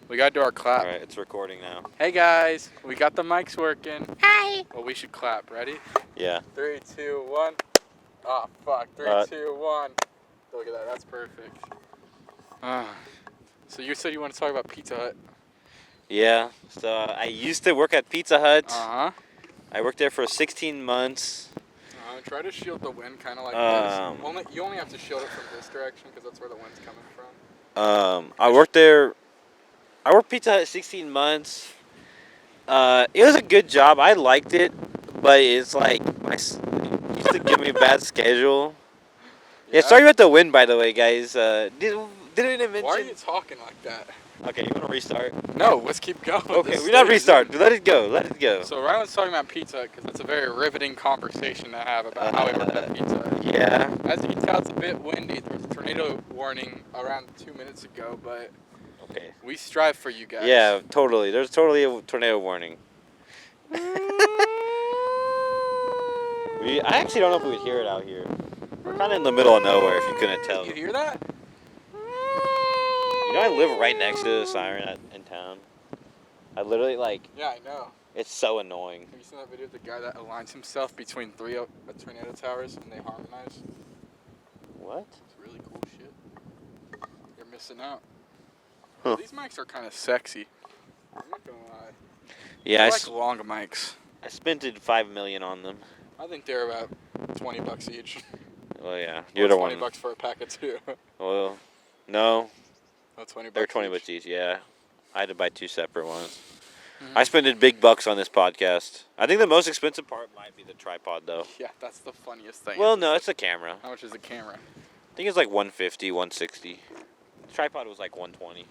We gotta do our clap. Alright, it's recording now. Hey guys, we got the mics working. Hi. Well, we should clap. Ready? Yeah. 3, 2, 1. Oh, fuck. 3, 2, 1. Look at that. That's perfect. So you said you want to talk about Pizza Hut. Yeah. So I used to work at Pizza Hut. Uh-huh. I worked there for 16 months. Try to shield the wind kind of like this. You only have to shield it from this direction because that's where the wind's coming from. I worked there. I worked Pizza Hut 16 months. It was a good job. I liked it, but it's like it used to give me a bad schedule. Yeah. Sorry about the wind, by the way, guys. Didn't mention. Why are you talking like that? Okay, you want to restart? No, let's keep going. Okay, we're not restart. Let it go. Let it go. So Ryland's talking about Pizza Hut because it's a very riveting conversation to have about how he worked at Pizza Hut. Yeah. As you can tell, it's a bit windy. There was a tornado warning around 2 minutes ago, but Okay. we strive for you guys. Yeah, totally. There's totally a tornado warning. I actually don't know if we would hear it out here. We're kind of in the middle of nowhere, if you couldn't tell. You hear that? You know, I live right next to the siren in town. I literally, Yeah, I know. it's so annoying. Have you seen that video of the guy that aligns himself between 3 tornado towers and they harmonize? What? It's really cool shit. You're missing out. Huh. These mics are kind of sexy. I'm not gonna lie. Yeah, I like long mics. I spent $5 million on them. I think they're about $20 each. Well, yeah. Or You're the $20 one. for a pack of 2. Well, no. Oh, $20 They're 20 each. bucks each, yeah. I had to buy 2 separate ones. Mm-hmm. I spent big bucks on this podcast. I think the most expensive part might be the tripod, though. Yeah, that's the funniest thing. Well, no, it's the camera. How much is the camera? I think it's like $150, $160. The tripod was like $120.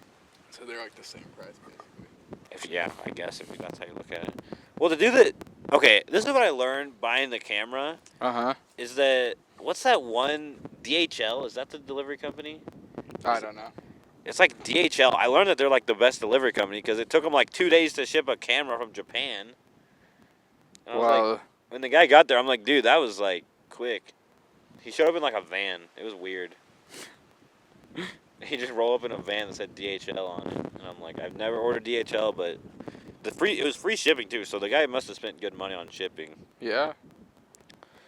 So they're like the same price, basically. Yeah, I guess if that's how you look at it. Well, to do the okay, this is what I learned buying the camera. Is that what's that one DHL? Is that the delivery company? I don't know. It's like DHL. I learned that they're like the best delivery company because it took them like 2 days to ship a camera from Japan. And I was like, when the guy got there, I'm like, dude, that was like quick. He showed up in like a van. It was weird. He just rolled up in a van that said DHL on it, and I'm like, I've never ordered DHL, but it was free shipping too. So the guy must have spent good money on shipping. Yeah,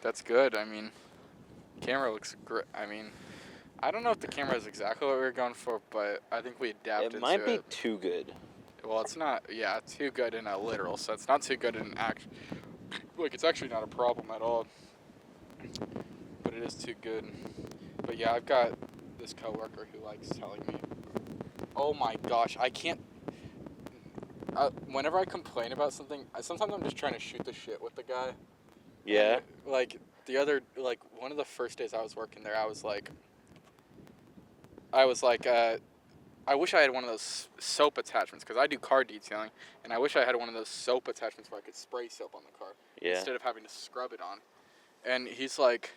that's good. I mean, camera looks great. I mean, I don't know if the camera is exactly what we were going for, but I think we adapted to it. It might be too good. Well, it's not. Yeah, too good in a literal sense. Not too good in action. Like, it's actually not a problem at all. But it is too good. But yeah, I've got this coworker who likes telling me, "Oh my gosh, I can't." Whenever I complain about something, sometimes I'm just trying to shoot the shit with the guy. Yeah. And, like one of the first days I was working there, I was like, I wish I had one of those soap attachments because I do car detailing, and I wish I had one of those soap attachments where I could spray soap on the car instead of having to scrub it on. And he's like,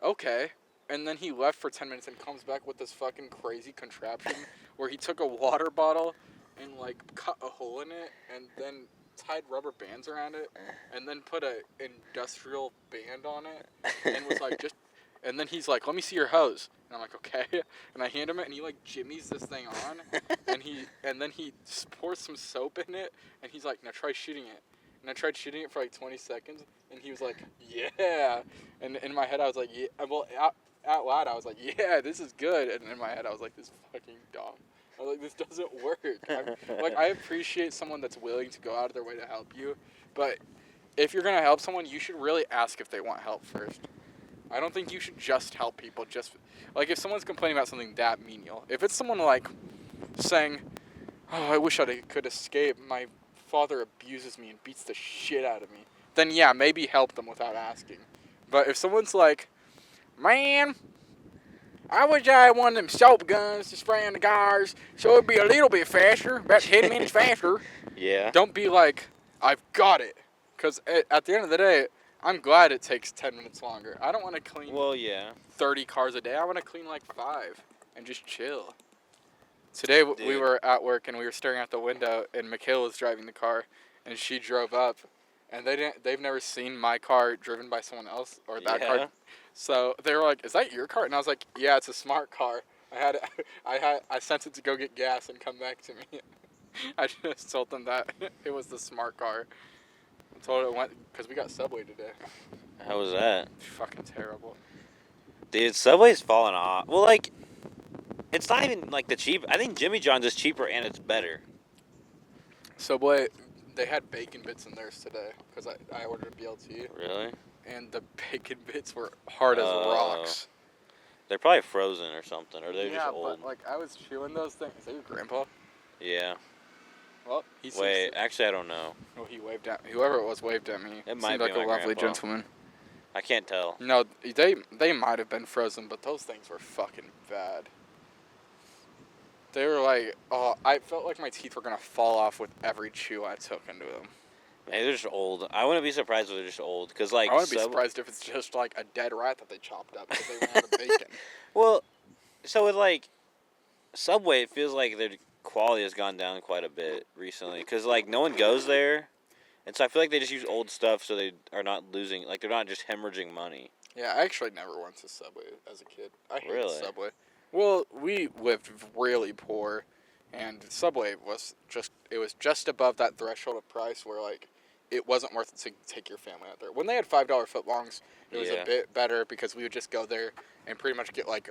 okay. And then he left for 10 minutes and comes back with this fucking crazy contraption where he took a water bottle and like cut a hole in it and then tied rubber bands around it and then put a industrial band on it and was like and then he's like, let me see your hose. And I'm like, okay. And I hand him it and he like jimmies this thing on and then he pours some soap in it and he's like, now try shooting it. And I tried shooting it for like 20 seconds and he was like, yeah. And in my head I was like, yeah. Well, out loud I was like, yeah, this is good. And in my head I was like, this is fucking dumb. I was like, this doesn't work. I appreciate someone that's willing to go out of their way to help you, but if you're gonna help someone, you should really ask if they want help first. I don't think you should just help people. Just like if someone's complaining about something that menial, if it's someone like saying, "Oh, I wish I could escape. My father abuses me and beats the shit out of me," then yeah, maybe help them without asking. But if someone's like, "Man, I wish I had one of them soap guns to spray on the cars so it'd be a little bit faster, about 10 minutes faster." Yeah. Don't be like, "I've got it," because at the end of the day, I'm glad it takes 10 minutes longer. I don't want to clean 30 cars a day. I want to clean like 5 and just chill. Today we were at work and we were staring out the window and Michaela was driving the car and she drove up and they've never seen my car driven by someone else or that car. So they were like, "Is that your car?" And I was like, "Yeah, it's a smart car." I sent it to go get gas and come back to me. I just told them that it was the smart car. I told it went because we got Subway today. How was that? Fucking terrible. Dude, Subway's falling off. Well, like, it's not even like the cheap. I think Jimmy John's is cheaper and it's better. Subway, they had bacon bits in theirs today because I ordered a BLT. Really? And the bacon bits were hard as rocks. They're probably frozen or something, or they're just old. Yeah, but like I was chewing those things. Is that your grandpa? Yeah. Well, Wait, actually, I don't know. Oh, he waved at me. Whoever it was waved at me. It might Seemed be like my a lovely grandpa. gentleman. I can't tell. No, they might have been frozen, but those things were fucking bad. They were like, oh, I felt like my teeth were gonna fall off with every chew I took into them. Maybe they're just old. I wouldn't be surprised if they're just old, cause like. I wouldn't be surprised if it's just like a dead rat that they chopped up because they ran out of bacon. Well, so with like Subway, it feels like their quality has gone down quite a bit recently, cause like no one goes there, and so I feel like they just use old stuff so they are not losing, like they're not just hemorrhaging money. Yeah, I actually never went to Subway as a kid. I hated Really? Subway. Well, we lived really poor, and Subway was just above that threshold of price where like it wasn't worth it to take your family out there. When they had $5 footlongs, it was a bit better because we would just go there and pretty much get like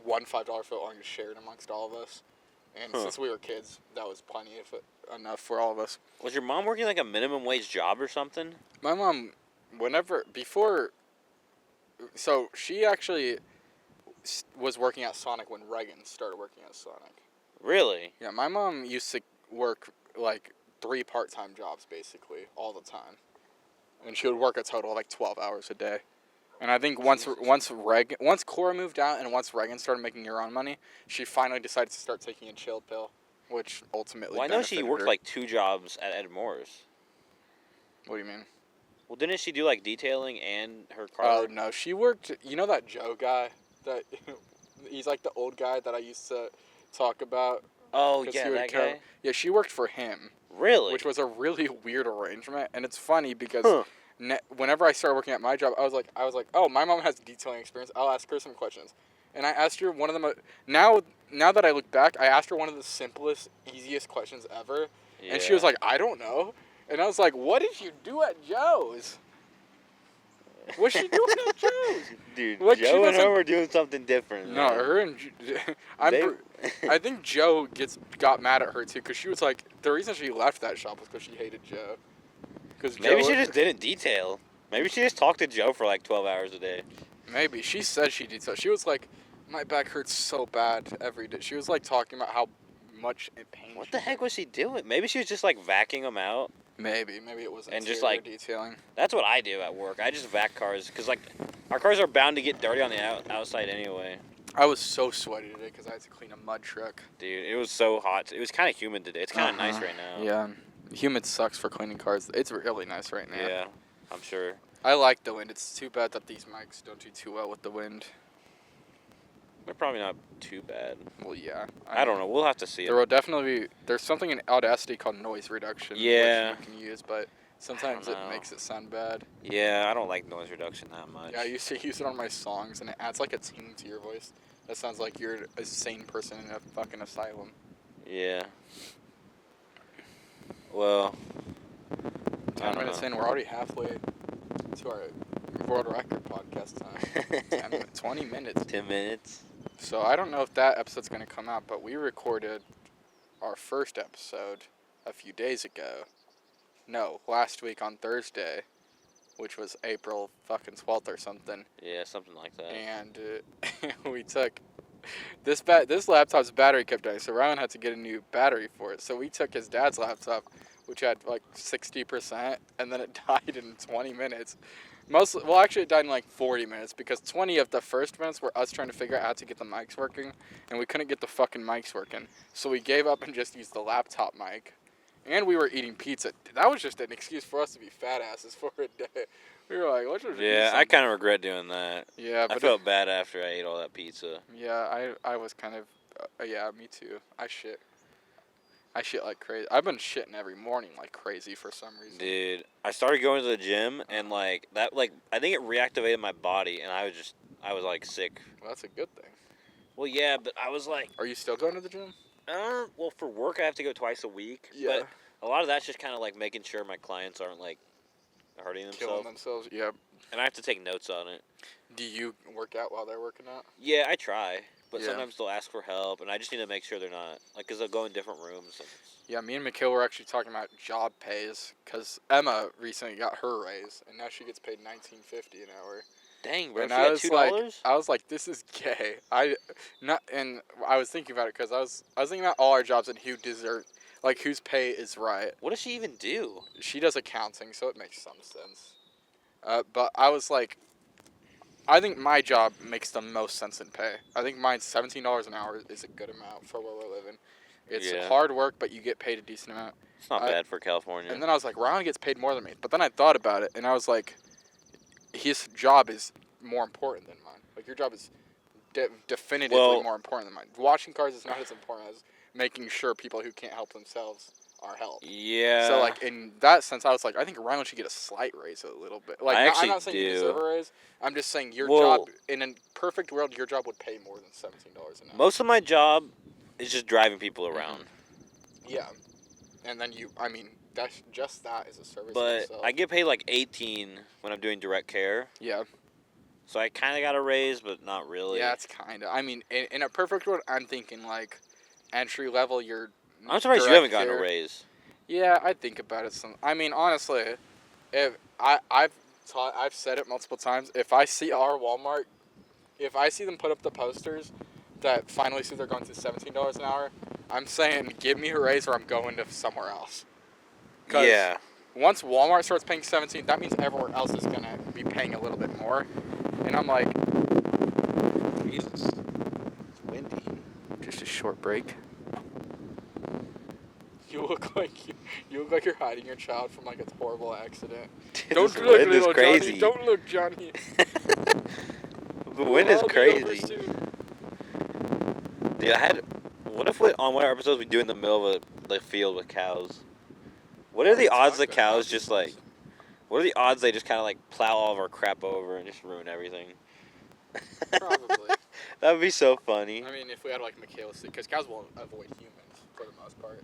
one $5 footlong shared amongst all of us. And since we were kids, that was plenty of enough for all of us. Was your mom working like a minimum wage job or something? My mom, so she actually was working at Sonic when Reagan started working at Sonic. Really? Yeah, my mom used to work like 3 part-time jobs basically all the time, and she would work a total of like 12 hours a day. And I think once Cora moved out and once Reagan started making her own money, she finally decided to start taking a chill pill, which ultimately. Well, I know she worked like 2 jobs at Ed Moore's. What do you mean? Well, didn't she do like detailing and her car? Oh no, she worked. You know that Joe guy that he's like the old guy that I used to talk about. Oh yeah, that guy. Yeah, she worked for him. Really? Which was a really weird arrangement, and it's funny because whenever I started working at my job, I was like, oh, my mom has detailing experience. I'll ask her some questions, and I asked her one of them. Now that I look back, I asked her one of the simplest, easiest questions ever, and she was like, I don't know, and I was like, what did you do at Joe's? What's she doing at Joe's? Dude, Joe and her were doing something different. No, her and I think Joe got mad at her too because she was like, the reason she left that shop was because she hated Joe. Maybe she just didn't detail. Maybe she just talked to Joe for like 12 hours a day. Maybe. She said she detailed. She was like, my back hurts so bad every day. She was like talking about how much pain. What the heck was she doing? Maybe she was just like vacuuming them out. Maybe it was and just like detailing. That's what I do at work. I just vac cars because like our cars are bound to get dirty on the outside anyway. I was so sweaty today because I had to clean a mud truck. Dude, it was so hot. It was kind of humid today. It's kind of nice right now. Yeah, humid sucks for cleaning cars. It's really nice right now. Yeah, I'm sure. I like the wind. It's too bad that these mics don't do too well with the wind. They're probably not too bad. Well, yeah. I don't know. We'll have to see. There will definitely be. There's something in Audacity called noise reduction. Yeah. Which you can use, but sometimes it makes it sound bad. Yeah, I don't like noise reduction that much. Yeah, I used to use it on my songs, and it adds like a ting to your voice. That sounds like you're a sane person in a fucking asylum. Yeah. Well. 10 minutes in, we're already halfway to our world record podcast time. 20 minutes. 10 minutes. So I don't know if that episode's going to come out, but we recorded our first episode a few days ago. No, last week on Thursday, which was April fucking 12th or something. Yeah, something like that. And we took... This laptop's battery kept dying, so Ryland had to get a new battery for it. So we took his dad's laptop, which had like 60%, and then it died in 20 minutes. Actually, it died in like 40 minutes because 20 of the first minutes were us trying to figure out how to get the mics working, and we couldn't get the fucking mics working. So we gave up and just used the laptop mic, and we were eating pizza. That was just an excuse for us to be fat asses for a day. We were like, let's just eat something. I kind of regret doing that. Yeah, but I felt bad after I ate all that pizza. Yeah, I was kind of, yeah, me too. I shit like crazy. I've been shitting every morning like crazy for some reason. Dude, I started going to the gym and like that, like I think it reactivated my body and I was like sick. Well, that's a good thing. Well, yeah, but I was like... Are you still going to the gym? Well, for work, I have to go twice a week. Yeah. But a lot of that's just kind of like making sure my clients aren't like hurting themselves. Killing themselves, yeah. And I have to take notes on it. Do you work out while they're working out? Yeah, I try. But sometimes they'll ask for help, and I just need to make sure they're not... Like, because they'll go in different rooms. Yeah, me and Mikhail were actually talking about job pays, because Emma recently got her raise, and now she gets paid $19.50 an hour. Dang, bro, and she got $2? I was like, this is gay. I was thinking about it, because I was thinking about all our jobs and whose pay is right. What does she even do? She does accounting, so it makes some sense. But I was like, I think my job makes the most sense in pay. I think mine's $17 an hour is a good amount for where we're living. It's hard work, but you get paid a decent amount. It's not bad for California. And then I was like, Ryland gets paid more than me. But then I thought about it, and I was like, his job is more important than mine. Like, your job is definitively more important than mine. Washing cars is not as important as making sure people who can't help themselves are helped. Yeah. So, like, in that sense, I was like, I think Ryland should get a slight raise a little bit. Like, I'm not saying you deserve a raise. I'm just saying your job, in a perfect world, your job would pay more than $17 an hour. Most of my job is just driving people around. Mm-hmm. Yeah. And then that is a service. But I get paid like $18 when I'm doing direct care. Yeah. So I kind of got a raise, but not really. Yeah, it's kind of. I mean, in a perfect world, I'm thinking like entry level. I'm surprised you haven't gotten a raise. Yeah, I think about it. I mean, honestly, if I've said it multiple times. If I see our Walmart, if I see them put up the posters that finally see they're going to $17 an hour, I'm saying give me a raise or I'm going to somewhere else. Yeah. Once Walmart starts paying $17, that means everywhere else is gonna be paying a little bit more. And I'm like, Jesus, it's windy. Just a short break. You look like you're hiding your child from like a horrible accident. Don't look, little Johnny. Don't look, Johnny. The wind is crazy. Dude, what if on one of our episodes we do in the middle of the field with cows? What are the odds the cows just like... What are the odds they just kind of like plow all of our crap over and just ruin everything? Probably. That would be so funny. I mean, if we had like Michaela, because cows will avoid humans for the most part.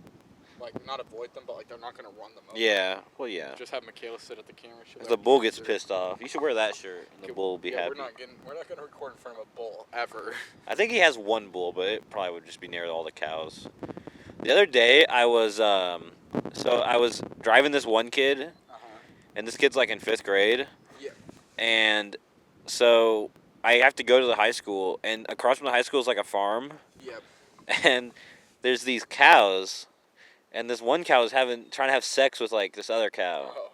Like, not avoid them, but like they're not going to run them over. Yeah, well, yeah. Just have Michaela sit at the camera. The bull gets pissed off. You should wear that shirt, and the bull will be happy. We're not going to record in front of a bull, ever. I think he has one bull, but it probably would just be near all the cows. The other day, I was driving this one kid, and this kid's like in 5th grade. Yeah. And so I have to go to the high school, and across from the high school is like a farm. Yep. And there's these cows, and this one cow is trying to have sex with like this other cow. Oh,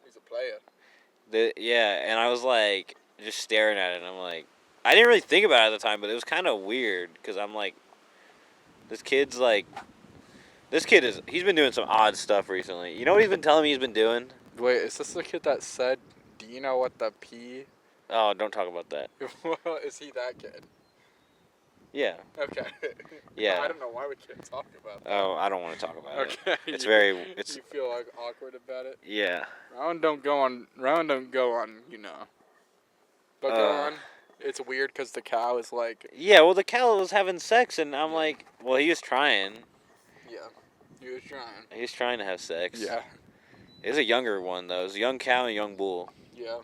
he's a player. And I was like just staring at it, and I'm like, I didn't really think about it at the time, but it was kind of weird because I'm like, this kid he's been doing some odd stuff recently. You know what he's been telling me he's been doing? Wait, is this the kid that said, do you know what the P? Oh, don't talk about that. Is he that kid? Yeah. Okay. Yeah. I don't know why we can't talk about that. Oh, I don't want to talk about it. Okay. You feel like awkward about it? Yeah. Round don't go on, you know. But go on. It's weird because the cow is like... Yeah, well, the cow was having sex, and I'm like, well, he was trying. Yeah, he was trying. He was trying to have sex. Yeah. It was a younger one, though. It was a young cow and a young bull. Yeah.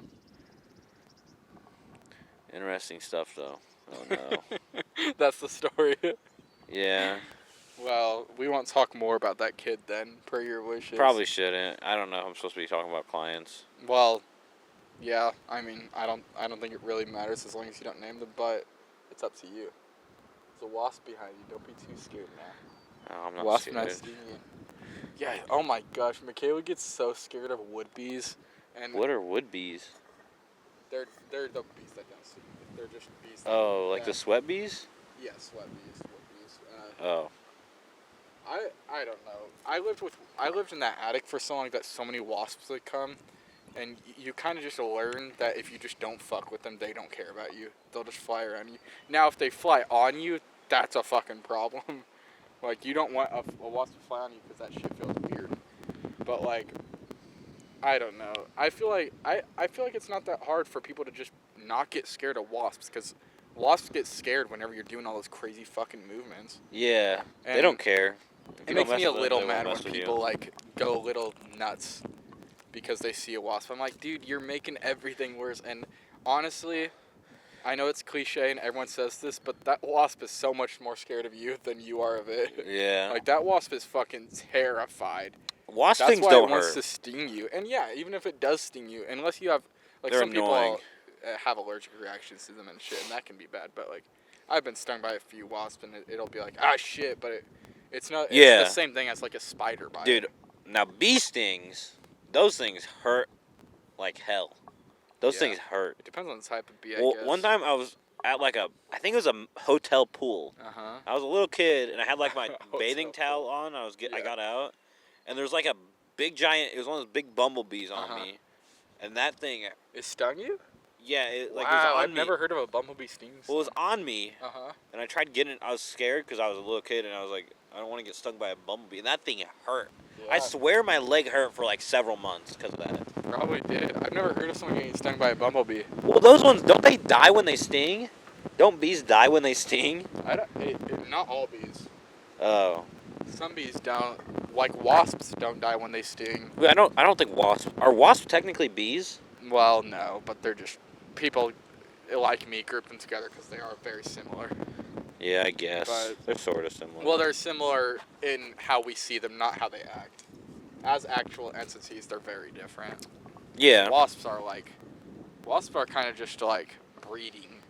Interesting stuff, though. Oh, no. That's the story. Yeah. Well, we won't talk more about that kid then, per your wishes. Probably shouldn't. I don't know if I'm supposed to be talking about clients. Well, yeah. I mean, I don't think it really matters as long as you don't name them, but it's up to you. There's a wasp behind you. Don't be too scared now. Oh, I'm not wasp scared. Not seeing you. Yeah. Oh my gosh, Michaela gets so scared of wood bees. And what are wood bees? They're the bees that don't sting. They're just bees. Oh, like the sweat bees? Yeah, sweat bees, wood bees. Oh. I don't know. I lived in that attic for so long that so many wasps would come, and you kind of just learn that if you just don't fuck with them, they don't care about you. They'll just fly around you. Now, if they fly on you, that's a fucking problem. Like, you don't want a wasp to fly on you because that shit feels weird. But like, I don't know. I feel like it's not that hard for people to just not get scared of wasps because wasps get scared whenever you're doing all those crazy fucking movements. Yeah, and they don't care. It makes me a little mad when people like go a little nuts because they see a wasp. I'm like, dude, you're making everything worse. And honestly, I know it's cliche and everyone says this, but that wasp is so much more scared of you than you are of it. Yeah. Like, that wasp is fucking terrified. Wasp That's things why don't it wants hurt. to sting you. And yeah, even if it does sting you, unless you have, like, They're some annoying. people have allergic reactions to them and shit, and that can be bad. But, like, I've been stung by a few wasps, and it'll be like, ah, shit, but it's not. Yeah. It's the same thing as, like, a spider bite. Dude, now bee stings, those things hurt like hell. Those things hurt. It depends on the type of bee, I guess. One time I was at like I think it was a hotel pool. Uh-huh. I was a little kid and I had like my bathing towel on. I got out, and there was like a big giant. It was one of those big bumblebees on me, and that thing. It stung you? Yeah, it was wow, on I've never heard of a bumblebee sting. Well, it was on me, Uh-huh. and I tried getting it. I was scared because I was a little kid, and I was like, I don't want to get stung by a bumblebee. And that thing hurt. Yeah. I swear my leg hurt for like several months because of that. Probably did. I've never heard of someone getting stung by a bumblebee. Well, those ones, don't they die when they sting? Don't bees die when they sting? Not all bees. Oh. Some bees don't. Like wasps don't die when they sting. I don't think wasps are wasps technically bees? Well, no, but they're just people like me group them together because they are very similar. Yeah, I guess. But, they're sort of similar. Well, they're similar in how we see them, not how they act. As actual entities, they're very different. Yeah. Wasps are kind of just like breeding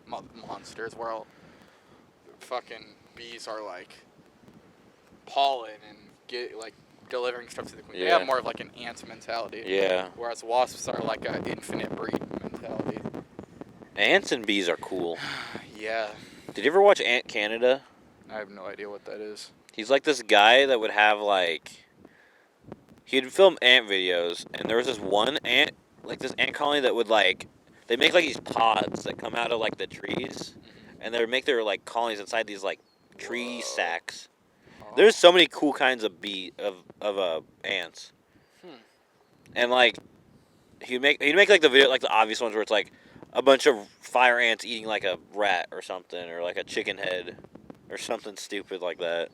monsters, while fucking bees are like pollen and delivering stuff to the queen. Yeah. They have more of like an ant mentality. Yeah. Whereas wasps are like an infinite breed mentality. Ants and bees are cool. Yeah. Did you ever watch Ant Canada? I have no idea what that is. He's like this guy that would have like... He'd film ant videos, and there was this one ant, like this ant colony that would like... They make like these pods that come out of like the trees, and they would make their like colonies inside these like tree sacks. Oh. There's so many cool kinds of ants. And like... He'd make like the video, like the obvious ones where it's like a bunch of fire ants eating like a rat or something, or like a chicken head, or something stupid like that.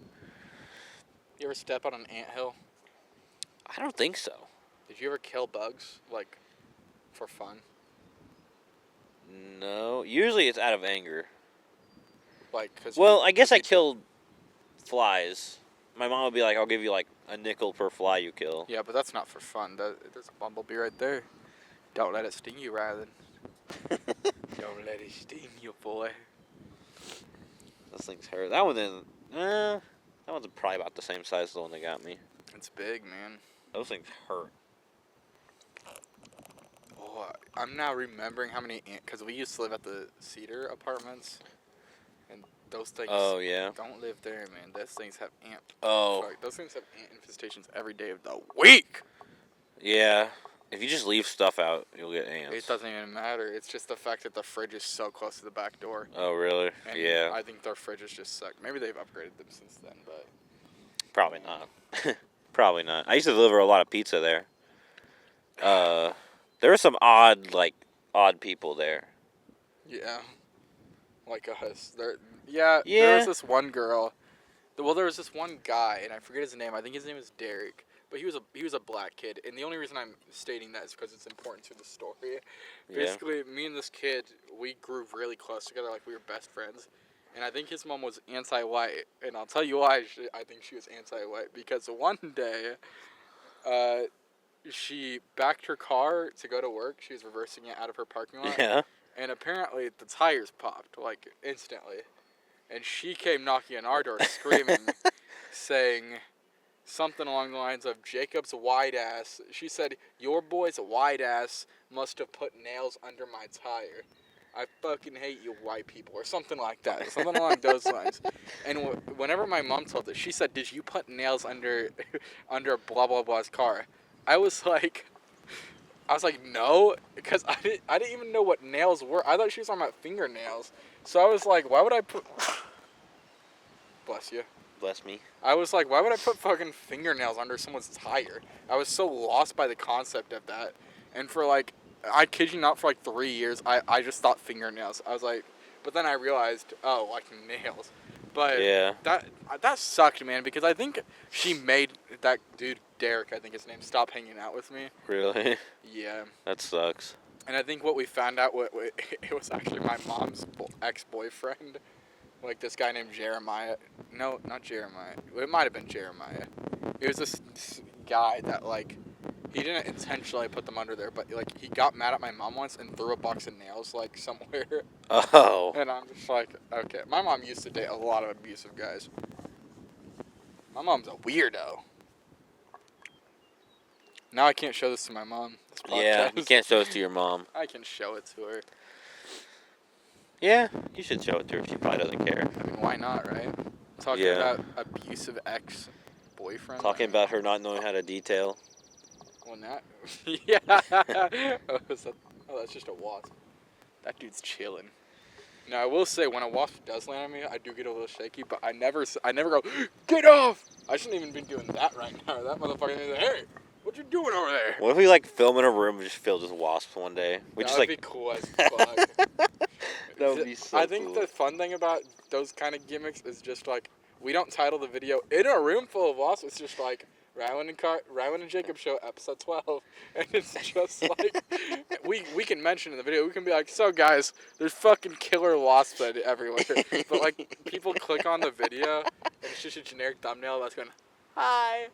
You ever step on an anthill? I don't think so. Did you ever kill bugs, like, for fun? No. Usually it's out of anger. Like, cause well, I guess I killed flies. My mom would be like, I'll give you like a nickel per fly you kill. Yeah, but that's not for fun. There's a bumblebee right there. Don't let it sting you, Ryland. Don't let it sting you, boy. Those things hurt. That one didn't. That one's probably about the same size as the one that got me. It's big, man. Those things hurt. Oh, I'm now remembering how many because we used to live at the Cedar apartments, and those things. Oh yeah. Don't live there, man. Those things have ant. Oh. Sorry, those things have ant infestations every day of the week. Yeah. If you just leave stuff out, you'll get ants. It doesn't even matter. It's just the fact that the fridge is so close to the back door. Oh, really? And yeah. I think their fridges just suck. Maybe they've upgraded them since then, but... Probably not. Probably not. I used to deliver a lot of pizza there. There were some odd people there. Yeah. Like us. There was this one girl. Well, there was this one guy, and I forget his name. I think his name is Derek. But he was a black kid, and the only reason I'm stating that is because it's important to the story. Yeah. Basically, me and this kid, we grew really close together, like we were best friends. And I think his mom was anti-white, and I'll tell you why I think she was anti-white. Because one day, she backed her car to go to work. She was reversing it out of her parking lot. Yeah. And apparently the tires popped, like, instantly. And she came knocking on our door screaming, saying... something along the lines of Jacob's white ass. She said, your boy's white ass must have put nails under my tire. I fucking hate you white people. Or something like that. Something along those lines. And whenever my mom told this, she said, did you put nails under blah, blah, blah's car? I was like, no. Because I didn't even know what nails were. I thought she was talking about fingernails. So I was like, why would I put... Bless you. Bless me. I was like, why would I put fucking fingernails under someone's tire? I was so lost by the concept of that. And for like, I kid you not, for like 3 years, I just thought fingernails. I was like, But then I realized, oh, like nails. But yeah, that sucked, man, because I think she made that dude, Derek, I think his name, stop hanging out with me. really. Yeah. That sucks. And I think what we found out, it was actually my mom's ex-boyfriend. Like this guy named Jeremiah. No, not Jeremiah. It might have been Jeremiah. It was this guy that, like, he didn't intentionally put them under there, but, like, he got mad at my mom once and threw a box of nails, like, somewhere. Oh. And I'm just like, okay. My mom used to date a lot of abusive guys. My mom's a weirdo. Now I can't show this to my mom. This podcast. Yeah, you can't show this to your mom. I can show it to her. Yeah, you should show it to her. She probably doesn't care. I mean, why not, right? Talking about abusive ex-boyfriend. Talking about her not knowing how to detail. Well, not. Yeah. Oh, that's just a wasp. That dude's chilling. Now, I will say, when a wasp does land on me, I do get a little shaky, but I never go, get off! I shouldn't even be doing that right now. That motherfucker is like, hey, what you doing over there? What if we, like, film in a room just filled with wasps one day? We just, That would like... be cool as fuck. That would be so I think cool. the fun thing about those kind of gimmicks is just, like, we don't title the video, in a room full of wasps, it's just, like, Ryland and Jacob Show, episode 12. And it's just like, we can mention in the video, we can be like, so guys, there's fucking killer wasps everywhere. But, like, people click on the video, and it's just a generic thumbnail that's going, hi.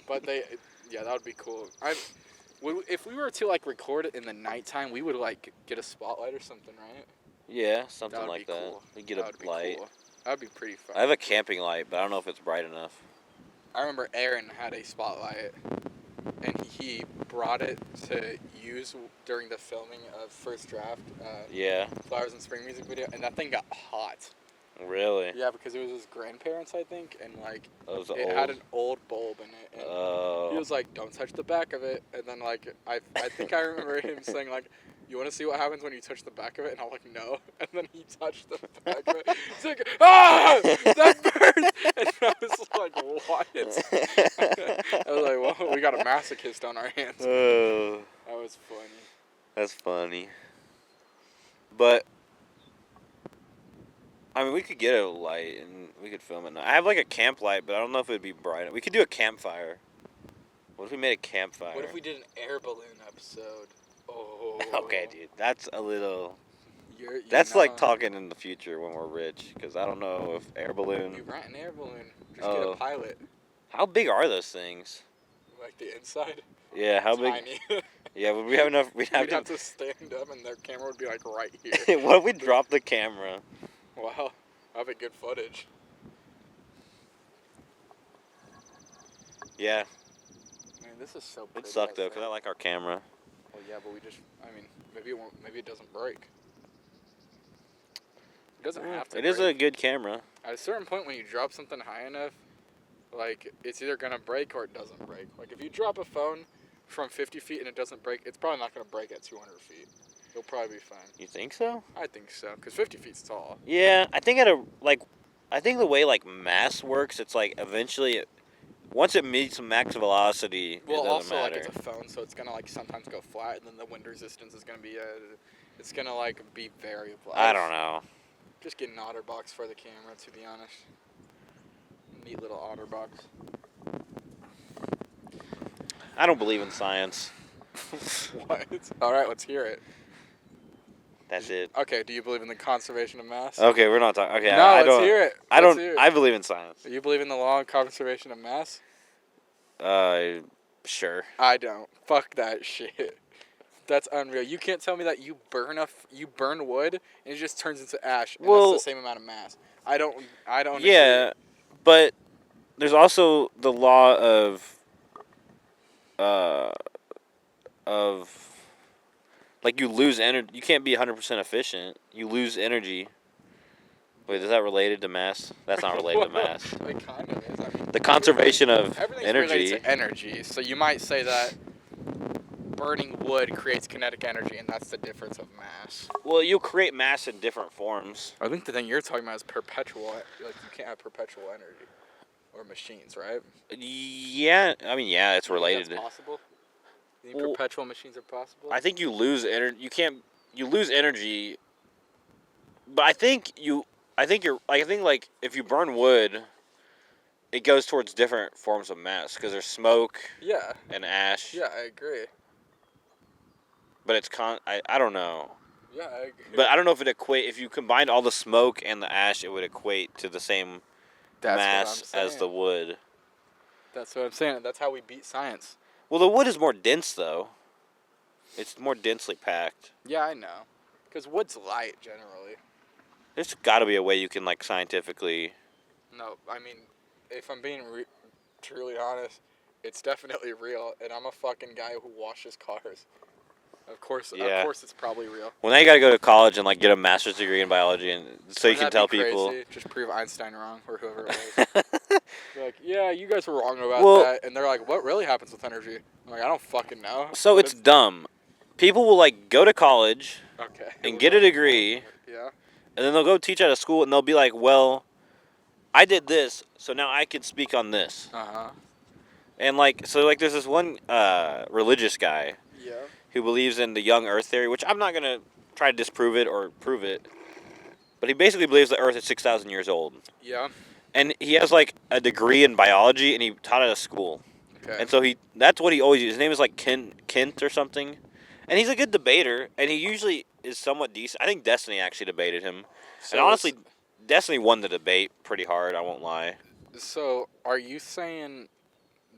But that would be cool. If we were to, like, record it in the nighttime, we would, like, get a spotlight or something, right? Yeah, something like that. Cool. We get a light. Cool. That would be pretty fun. I have a camping light, but I don't know if it's bright enough. I remember Aaron had a spotlight, and he brought it to use during the filming of First Draft. Yeah. Flowers and Spring music video, and that thing got hot. Really? Yeah, because it was his grandparents, I think, and like it had an old bulb in it. And oh. He was like, "Don't touch the back of it," and then like I think I remember him saying like, "You want to see what happens when you touch the back of it?" And I'm like, "No." And then he touched the back of it. He's like, "Ah, that burns!" And I was like, "What?" I was like, "Well, we got a masochist on our hands." Oh. That was funny. That's funny. But I mean, we could get a light and we could film it. I have like a camp light, but I don't know if it would be bright. We could do a campfire. What if we made a campfire? What if we did an air balloon episode? Oh. Okay, dude. That's a little... You're that's like talking in the future when we're rich, because I don't know if air balloon... You rent an air balloon. Just get a pilot. How big are those things? Like the inside? Yeah, how big? Tiny. Yeah, would we have enough... We'd have to stand up and their camera would be like right here. What if we drop the camera? Wow. That'd be good footage. Yeah. Man, this is so pretty. It sucked though, because I like our camera. Well, yeah, but maybe it doesn't break. It doesn't have to. It is a good camera. At a certain point, when you drop something high enough, like, it's either gonna break or it doesn't break. Like, if you drop a phone from 50 feet and it doesn't break, it's probably not gonna break at 200 feet. It'll probably be fine. You think so? I think so, because 50 feet's tall. Yeah, I think I think the way like mass works, it's like eventually, once it meets max velocity, it doesn't matter. Like, it's a phone, so it's gonna like sometimes go flat, and then the wind resistance is gonna be it's gonna like be variable. I don't know. Just get an OtterBox for the camera, to be honest. Neat little OtterBox. I don't believe in science. What? All right, let's hear it. That's it. Okay, do you believe in the conservation of mass? Okay, we're not talking. Okay, no, let's hear it. I don't. I believe in science. Do you believe in the law of conservation of mass? Sure. I don't. Fuck that shit. That's unreal. You can't tell me that you burn wood and it just turns into ash and it's the same amount of mass. I don't. Yeah, agree. But there's also the law of like you lose energy. You can't be 100% efficient. You lose energy. Wait, is that related to mass? That's not related to mass. It kind of is. I mean, the conservation of everything's energy. Related to energy. So you might say that burning wood creates kinetic energy, and that's the difference of mass. Well, you create mass in different forms. I think the thing you're talking about is perpetual. Like, you can't have perpetual energy. Or machines, right? Yeah, I mean, yeah, it's related. That's possible? You think perpetual machines are possible? I think you lose energy. You lose energy But I think like if you burn wood, it goes towards different forms of mass because there's smoke. Yeah. And ash. Yeah, I agree. But it's I don't know. Yeah, I agree. But I don't know if you combined all the smoke and the ash, it would equate to the same mass as the wood. That's what I'm saying. That's how we beat science. Well, the wood is more dense though. It's more densely packed. Yeah, I know. Because wood's light generally. There's got to be a way you can like scientifically. No, I mean, if I'm being truly honest, it's definitely real, and I'm a fucking guy who washes cars. Of course, it's probably real. Well, now you got to go to college and like get a master's degree in biology, and so you can tell people. Just prove Einstein wrong, or whoever it was. You're like, yeah, you guys were wrong about that, and they're like, what really happens with energy? I'm like, I don't fucking know. So it's dumb. People will like go to college, and get a degree, and then they'll go teach at a school, and they'll be like, well, I did this, so now I can speak on this. And like, so like, there's this one religious guy. Who believes in the young Earth theory, which I'm not gonna try to disprove it or prove it, but he basically believes the Earth is 6,000 years old. Yeah. And he has like a degree in biology, and he taught at a school. Okay. And so that's what he always uses. His name is like Kent or something, and he's a good debater, and he usually is somewhat decent. I think Destiny actually debated him, and honestly, Destiny won the debate pretty hard. I won't lie. So, are you saying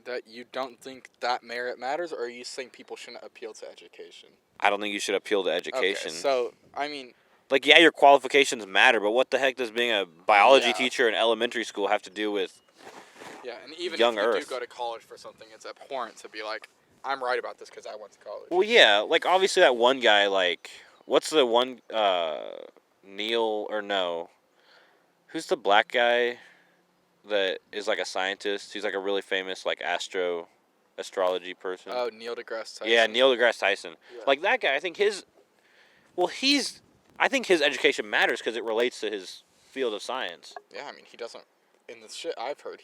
that you don't think that merit matters, or are you saying people shouldn't appeal to education? I don't think you should appeal to education. Okay, so, I mean... Like, yeah, your qualifications matter, but what the heck does being a biology teacher in elementary school have to do with and even young if you Earth? do go to college for something, it's abhorrent to be like, I'm right about this because I went to college. Well, yeah, like, obviously that one guy, like... What's the one... Neil, or no... Who's the black guy that is like a scientist? He's like a really famous like astrology person. Oh, Neil deGrasse Tyson. Yeah, Neil deGrasse Tyson. Yeah. Like that guy, I think I think his education matters because it relates to his field of science. Yeah, I mean, he doesn't, in the shit I've heard,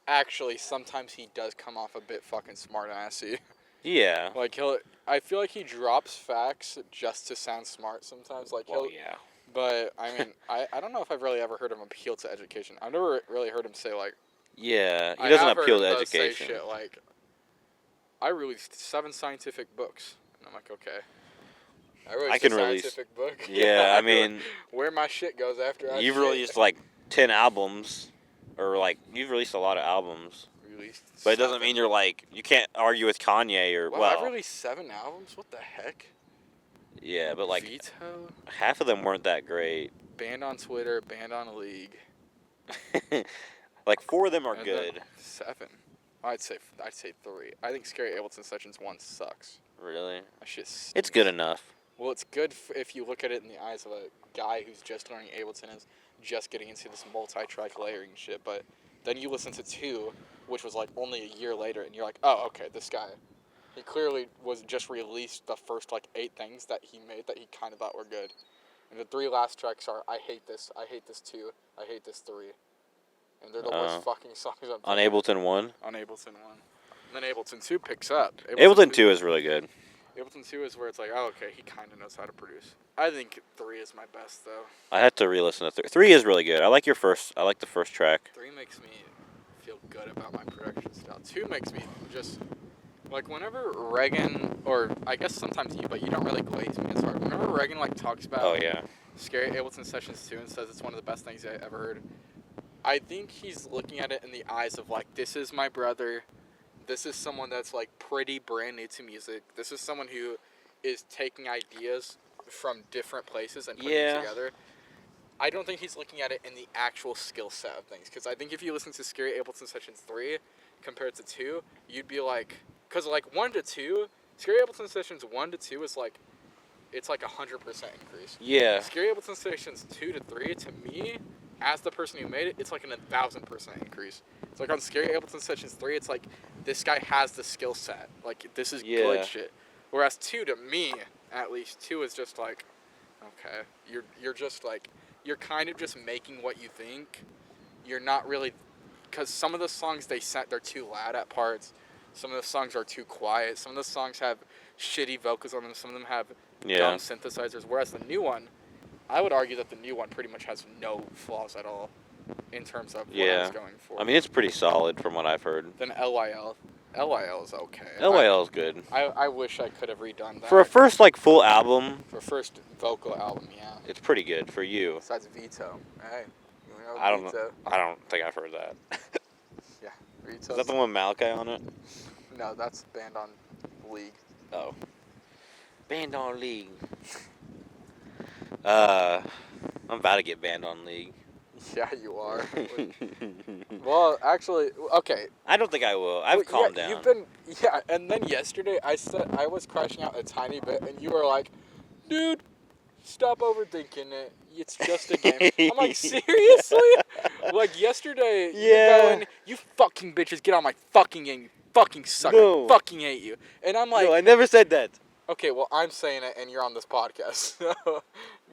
actually, sometimes he does come off a bit fucking smart-assy. Yeah. Like, I feel like he drops facts just to sound smart sometimes. Like, yeah. But, I mean, I don't know if I've really ever heard him appeal to education. I've never really heard him say, like... Yeah, he doesn't appeal to education. Say shit like, I released 7 scientific books. And I'm like, okay. I released a scientific book. Yeah, I mean... Where my shit goes after You've released, like, 10 albums. Or, like, you've released a lot of albums. But it doesn't mean you're, like... You can't argue with Kanye or... Wow, I've released 7 albums? What the heck? Yeah, but like Veto? Half of them weren't that great. Banned on Twitter, banned on League. Like 4 of them are good. 7. I'd say 3. I think Scary Ableton Sessions 1 sucks. Really? That shit stinks. It's good enough. Well, it's good if you look at it in the eyes of a guy who's just learning Ableton and is just getting into this multi-track layering shit. But then you listen to 2, which was like only a year later, and you're like, oh, okay, this guy. He clearly was just released the first, 8 things that he made that he kind of thought were good. And the 3 last tracks are, I hate this 2, I hate this 3. And they're the worst fucking songs I've on Ableton 1? On Ableton 1. And then Ableton 2 picks up. Ableton 2 is really good. Ableton 2 is where it's like, oh, okay, he kind of knows how to produce. I think 3 is my best, though. I had to re-listen to 3. 3 is really good. I like the first track. 3 makes me feel good about my production style. 2 makes me just... Like, whenever Reagan, or I guess sometimes you, but you don't really glaze me as hard. Whenever Reagan, talks about Scary Ableton Sessions 2 and says it's one of the best things I ever heard, I think he's looking at it in the eyes of, this is my brother. This is someone that's, pretty brand new to music. This is someone who is taking ideas from different places and putting them together. I don't think he's looking at it in the actual skill set of things. Because I think if you listen to Scary Ableton Sessions 3 compared to 2, you'd be like... Because, 1 to 2, Scary Ableton Sessions 1 to 2 is, it's 100% increase. Yeah. Scary Ableton Sessions 2 to 3, to me, as the person who made it, it's, an 1,000% increase. It's, on Scary Ableton Sessions 3, it's, this guy has the skill set. This is good shit. Whereas 2, to me, at least, 2 is just, okay, you're just, you're kind of just making what you think. You're not really... Because some of the songs they're too loud at parts. Some of the songs are too quiet. Some of the songs have shitty vocals on them. Some of them have dumb synthesizers. Whereas the new one, I would argue that the new one pretty much has no flaws at all in terms of what I was going for. I mean, it's pretty solid from what I've heard. Then LYL is okay. LYL is good. I wish I could have redone that. For a first, like, full album. For a first vocal album, yeah. It's pretty good for you. Besides Vito. Hey. You know, I don't Vito. know. I don't think I've heard that. Yeah. Vito. Is that the one with Malachi on it? No, that's Band on League. Oh. Band on League. I'm about to get banned on League. Yeah, you are. Well, actually, okay. I don't think I will. I've calmed down. And then yesterday I said I was crashing out a tiny bit, and you were like, dude, stop overthinking it. It's just a game. I'm like, seriously? Like, yesterday, you fucking bitches, get on my fucking game. You fucking suck. No. I fucking hate you. And I'm like... No, I never said that. Okay, well, I'm saying it, and you're on this podcast.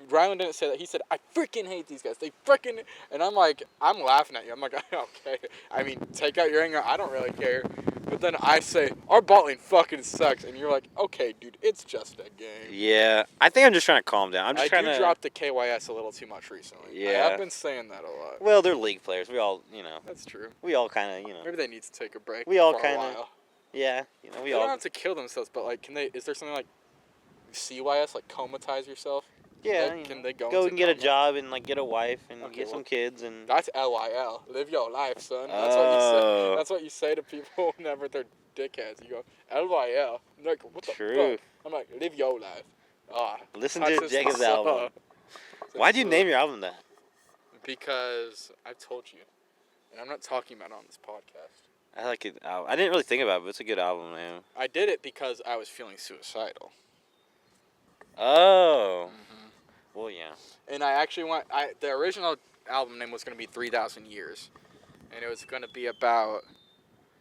Ryland didn't say that. He said, I freaking hate these guys. They freaking... And I'm like, I'm laughing at you. I'm like, okay. I mean, take out your anger. I don't really care. But then I say, our bot lane fucking sucks. And you're like, okay, dude, it's just a game. Yeah. I think I'm just trying to calm down. I dropped the KYS a little too much recently. Yeah. I've been saying that a lot. Well, they're League players. We all, That's true. We all kind of, Maybe they need to take a break We all for kind a of... while. Yeah. They don't have to kill themselves, but, like, is there something like CYS, like comatize yourself? Yeah, can they go and get a job and like get a wife and get some kids and. That's LYL. Live your life, son. That's what you say. That's what you say to people whenever they're dickheads. You go LYL. I'm like, what the fuck? I'm like, live your life. Listen to Jacob's album. Why'd you name your album that? Because I've told you, and I'm not talking about it on this podcast. I like it. I didn't really think about it, but it's a good album, man. I did it because I was feeling suicidal. Oh. Mm-hmm. Well, yeah. And I actually the original album name was going to be 3,000 Years. And it was going to be about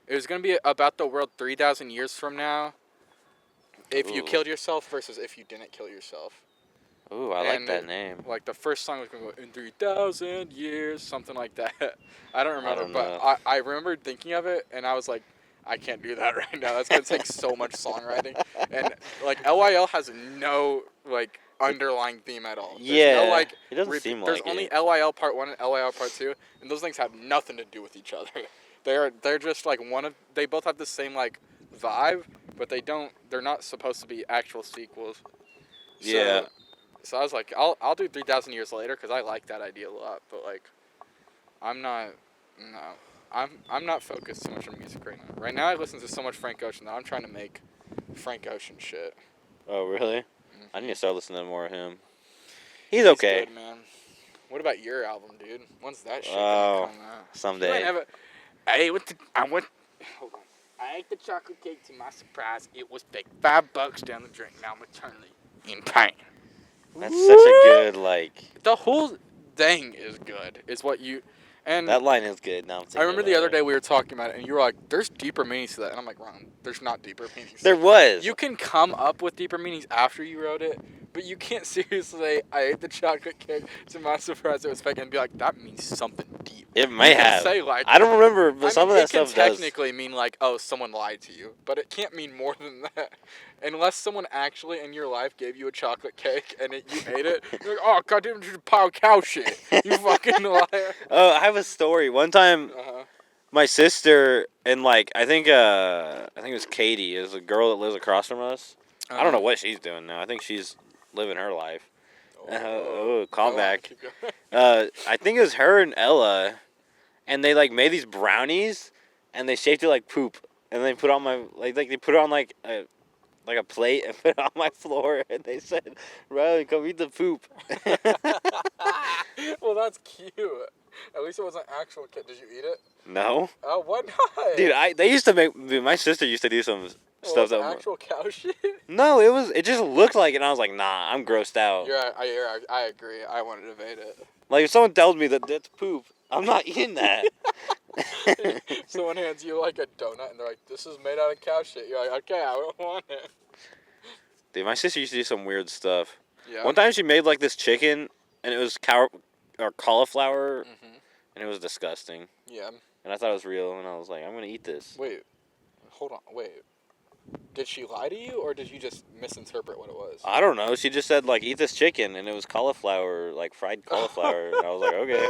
the world 3,000 years from now. If you killed yourself versus if you didn't kill yourself. Ooh, I like that name. Like, the first song was going to go, in 3,000 years, something like that. I don't remember, I remember thinking of it, and I was like, I can't do that right now. That's going to take so much songwriting. And, like, LYL has no, like, underlying theme at all. There's no, like, it doesn't seem like there's only LYL Part 1 and LYL Part 2, and those things have nothing to do with each other. They're just, like, they both have the same, like, vibe, but they're not supposed to be actual sequels. So I was like, I'll do 3,000 Years Later because I like that idea a lot. But like, I'm not focused too much on music right now. Right now I listen to so much Frank Ocean that I'm trying to make Frank Ocean shit. Oh really? Mm-hmm. I need to start listening to more of him. He's okay. Good, man. What about your album, dude? When's that shit gonna come out? Someday. Hold on. I ate the chocolate cake to my surprise. It was big. $5 down the drain. Now I'm eternally in pain. That's such a good, like... The whole thing is good, is what you... And that line is good. Now I remember the other day we were talking about it, and you were like, there's deeper meanings to that. And I'm like, Ron, there's not deeper meanings. There was. You can come up with deeper meanings after you wrote it, but you can't seriously say, I ate the chocolate cake to my surprise it was fake, and be like, that means something deep. It may have. Say, like, I don't remember, but some of that stuff does. It can technically mean, like, oh, someone lied to you, but it can't mean more than that. Unless someone actually in your life gave you a chocolate cake and you ate it, you're like, oh, goddamn, you pile of cow shit. You fucking liar. Oh, I have a story. One time, my sister and, like, I think it was Katie, is a girl that lives across from us. I don't know what she's doing now. I think she's living her life. Call back. I think it was her and Ella, and they, like, made these brownies, and they shaped it like poop, and they put it on my, like they put it on, like a plate and put it on my floor, and they said, Ryland, come eat the poop. Well, that's cute. At least it wasn't actual kid. Did you eat it? No. Oh, why not? Dude, my sister used to do some stuff that actual cow shit? No, it just looked like it, and I was like, nah, I'm grossed out. I agree. I wanted to evade it. Like, if someone tells me that that's poop, I'm not eating that. Someone hands you, like, a donut, and they're like, this is made out of cow shit. You're like, okay, I don't want it. Dude, my sister used to do some weird stuff. Yeah. One time she made, like, this chicken, and it was cauliflower, and it was disgusting. Yeah. And I thought it was real, and I was like, I'm going to eat this. Wait. Hold on. Wait. Did she lie to you, or did you just misinterpret what it was? I don't know. She just said, like, eat this chicken, and it was cauliflower, like fried cauliflower. And I was like, okay.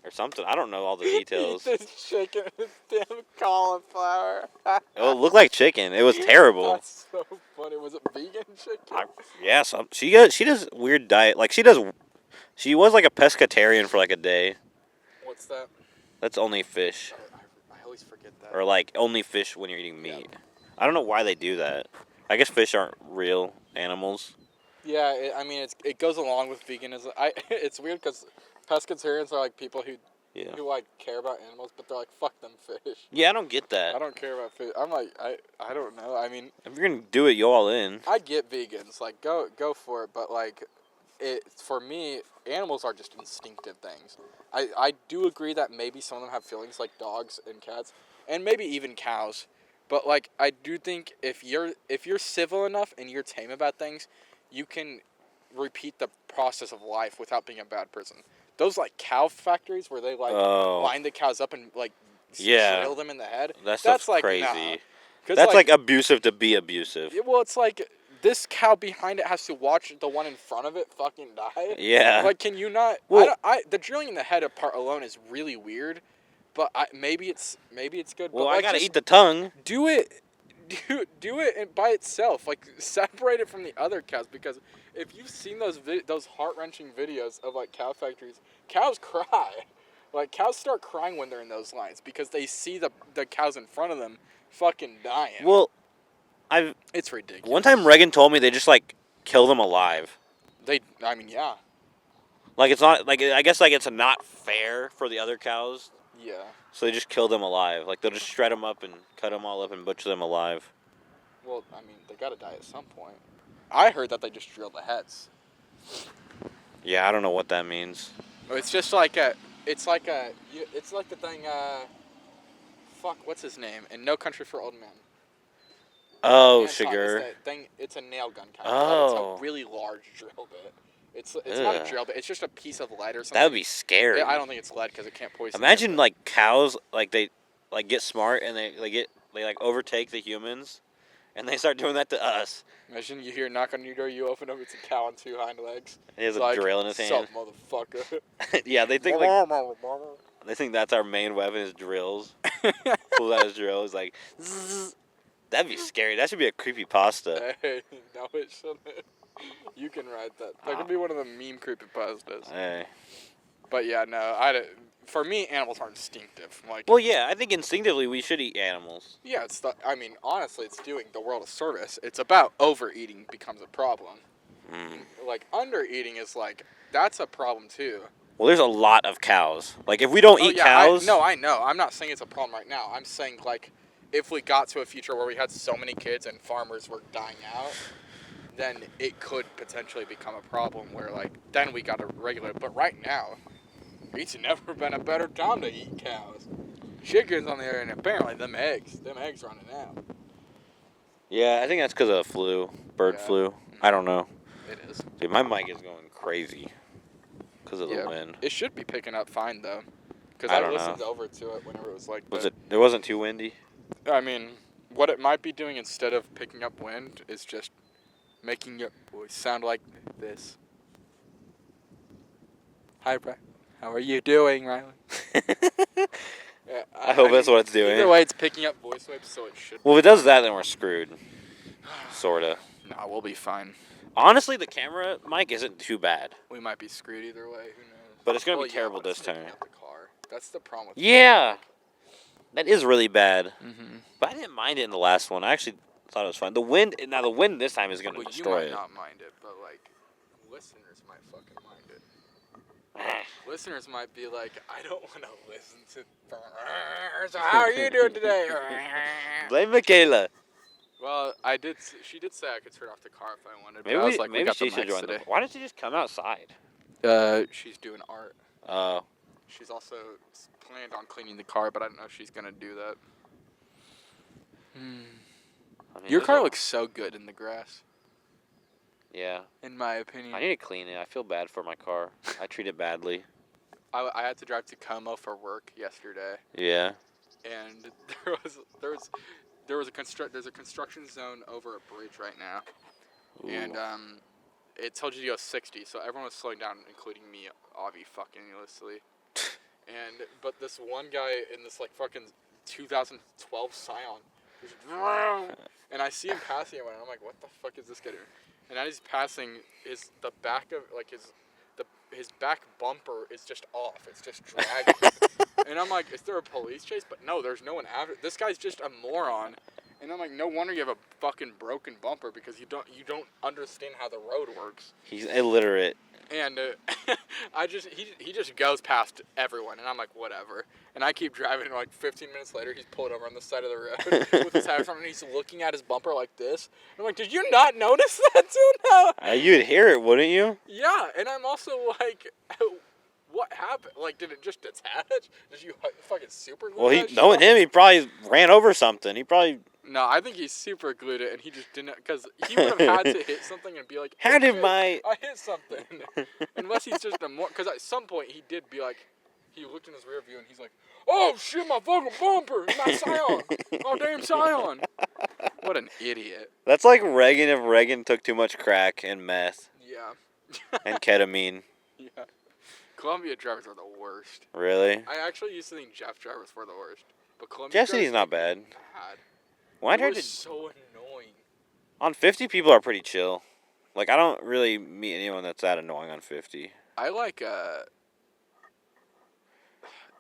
Or something. I don't know all the details. Eat this chicken with damn cauliflower. It looked like chicken. It was terrible. That's so funny. Was it vegan chicken? She does weird diet. Like, she was like a pescatarian for like a day. What's that? That's only fish. I always forget that. Or like only fish when you're eating meat. Yeah. I don't know why they do that. I guess fish aren't real animals. Yeah, it goes along with veganism. It's weird because pescatarians are like people who like care about animals, but they're like, fuck them fish. Yeah, I don't get that. I don't care about fish. I'm like, I don't know. I mean, if you're gonna do it, you all in. I get vegans, like go for it, but like, for me, animals are just instinctive things. I do agree that maybe some of them have feelings, like dogs and cats, and maybe even cows. But like, I do think if you're civil enough and you're tame about things, you can repeat the process of life without being a bad person. Those like cow factories where they like line the cows up and like drill them in the head. That's like crazy. Nah. That's like abusive to be abusive. Well, it's like this cow behind it has to watch the one in front of it fucking die. Yeah. Like, can you not? Well, the drilling in the head part alone is really weird, but maybe it's good. Well, but, like, I gotta eat the tongue. Do it by itself. Like, separate it from the other cows, because if you've seen those heart-wrenching videos of like cow factories, cows cry. Like, cows start crying when they're in those lines because they see the cows in front of them fucking dying. Well, it's ridiculous. One time Reagan told me they just like kill them alive. Yeah. Like, it's not like, I guess like it's not fair for the other cows. Yeah. So they just kill them alive. Like, they'll just shred them up and cut them all up and butcher them alive. Well, I mean, they gotta die at some point. I heard that they just drill the heads. Yeah, I don't know what that means. It's just like it's like the thing, what's his name? In No Country for Old Men. Oh, sugar. It's a nail gun kind of. It's a really large drill bit. It's not a drill bit. It's just a piece of lead or something. That would be scary. Yeah, I don't think it's lead because it can't poison. Imagine like cows, like they like get smart and they like overtake the humans, and they start doing that to us. Imagine you hear a knock on your door, you open up, it's a cow on two hind legs. He has a drill in his hand. Sup, motherfucker. Yeah, they think that's our main weapon is drills. Pulls out his drill, is like, zzz. That'd be scary. That should be a creepypasta. Hey, no, it shouldn't. You can write that. That could be one of the meme creepypastas. Hey. But yeah, no, for me, animals are instinctive. Like, well, yeah, I think instinctively we should eat animals. Yeah, honestly, it's doing the world a service. It's about overeating becomes a problem. Like, undereating is like, that's a problem too. Well, there's a lot of cows. Like, if we don't eat cows... I know. I'm not saying it's a problem right now. I'm saying, like, if we got to a future where we had so many kids and farmers were dying out, then it could potentially become a problem where, like, then we got to regulate. But right now, it's never been a better time to eat cows. Chickens on the other end, apparently them eggs running out. Yeah, I think that's because of the bird flu. I don't know. It is. Dude, my mic is going crazy because of the wind. It should be picking up fine, though, because I listened over to it whenever it was like It wasn't too windy? I mean, what it might be doing instead of picking up wind is just making your voice sound like this. Hi, Brian. How are you doing, Ryland? I hope that's what it's doing. Either way, it's picking up voice waves, so it should. Well, if it does that, then we're screwed. Sorta. Nah, we'll be fine. Honestly, the camera mic isn't too bad. We might be screwed either way. Who knows? But it's gonna be terrible this time. The car. That's the problem with that is really bad. Mm-hmm. But I didn't mind it in the last one. I actually thought it was fun. The wind this time is gonna destroy it. You might not mind it, but like, listeners might fucking mind it. Listeners might be like, I don't want to listen to. So how are you doing today? Blame Michaela. Well, she did say I could turn off the car if I wanted. Maybe but I was like, maybe she should join today. Why didn't she just come outside? She's doing art. Oh. She's also planned on cleaning the car, but I don't know if she's gonna do that. I mean, your car looks so good in the grass. Yeah. In my opinion. I need to clean it. I feel bad for my car. I treat it badly. I had to drive to Como for work yesterday. Yeah. And there was there's a construction zone over a bridge right now, and it told you to go 60, so everyone was slowing down, including me, obviously. But this one guy in this like fucking 2012 Scion, and I see him passing it, and I'm like, what the fuck is this guy doing? And as he's passing, the back of like his back bumper is just off. It's just dragging. And I'm like, is there a police chase? But no, there's no one after. This guy's just a moron. And I'm like, no wonder you have a fucking broken bumper because you don't understand how the road works. He's illiterate. And he just goes past everyone, and I'm like, whatever. And I keep driving, and like 15 minutes later, he's pulled over on the side of the road with his tires on, and he's looking at his bumper like this. And I'm like, did you not notice that till now? You'd hear it, wouldn't you? Yeah, and I'm also like, what happened? Like, did it just detach? Did you fucking super glue that shit? Knowing him, he probably ran over something. He probably... No, I think he super glued it, and he just didn't, because he would have had to hit something and be like, I hit something. Unless he's just because at some point he did be like, he looked in his rear view and he's like, oh shit, my fucking bumper, my Scion, oh damn Scion. What an idiot. That's like Reagan if Reagan took too much crack and meth. Yeah. And ketamine. Yeah. Columbia drivers are the worst. Really? I actually used to think Jeff drivers were the worst, but Columbia Jeff City's not bad. When I tried so annoying. On 50, people are pretty chill. Like, I don't really meet anyone that's that annoying on 50. I like,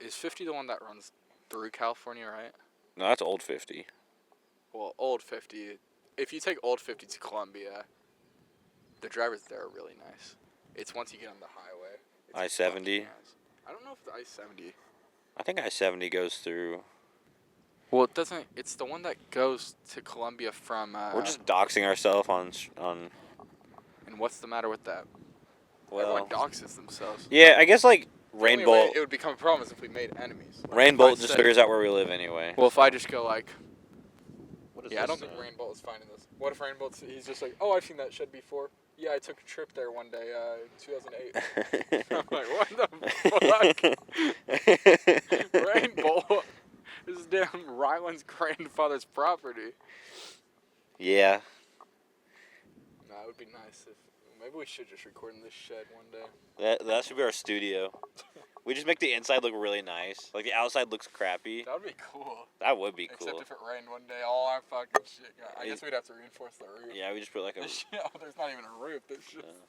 is 50 the one that runs through California, right? No, that's Old 50. Well, Old 50, if you take Old 50 to Columbia, the drivers there are really nice. It's once you get on the highway. I-70? Nice. I don't know if the I-70. I think I-70 goes through... Well, it doesn't. It's the one that goes to Columbia from... We're just doxing ourselves on... And what's the matter with that? Well... Everyone doxes themselves. Yeah, I guess, like, Rainbow... It would become a problem if we made enemies. Like, Rainbow just figures out where we live anyway. Well, if I just go, like... Yeah, I don't think Rainbow is finding this. What if Rainbow... He's just like, oh, I've seen that shed before. Yeah, I took a trip there one day in 2008. I'm like, what the fuck? Rainbow... This is damn Ryland's grandfather's property. Yeah. Nah, it would be nice if... Maybe we should just record in this shed one day. That should be our studio. We just make the inside look really nice. Like, the outside looks crappy. That would be cool. That would be cool. Except if it rained one day, all our fucking shit... I guess we'd have to reinforce the roof. Yeah, we just put like a... There's not even a roof. There's just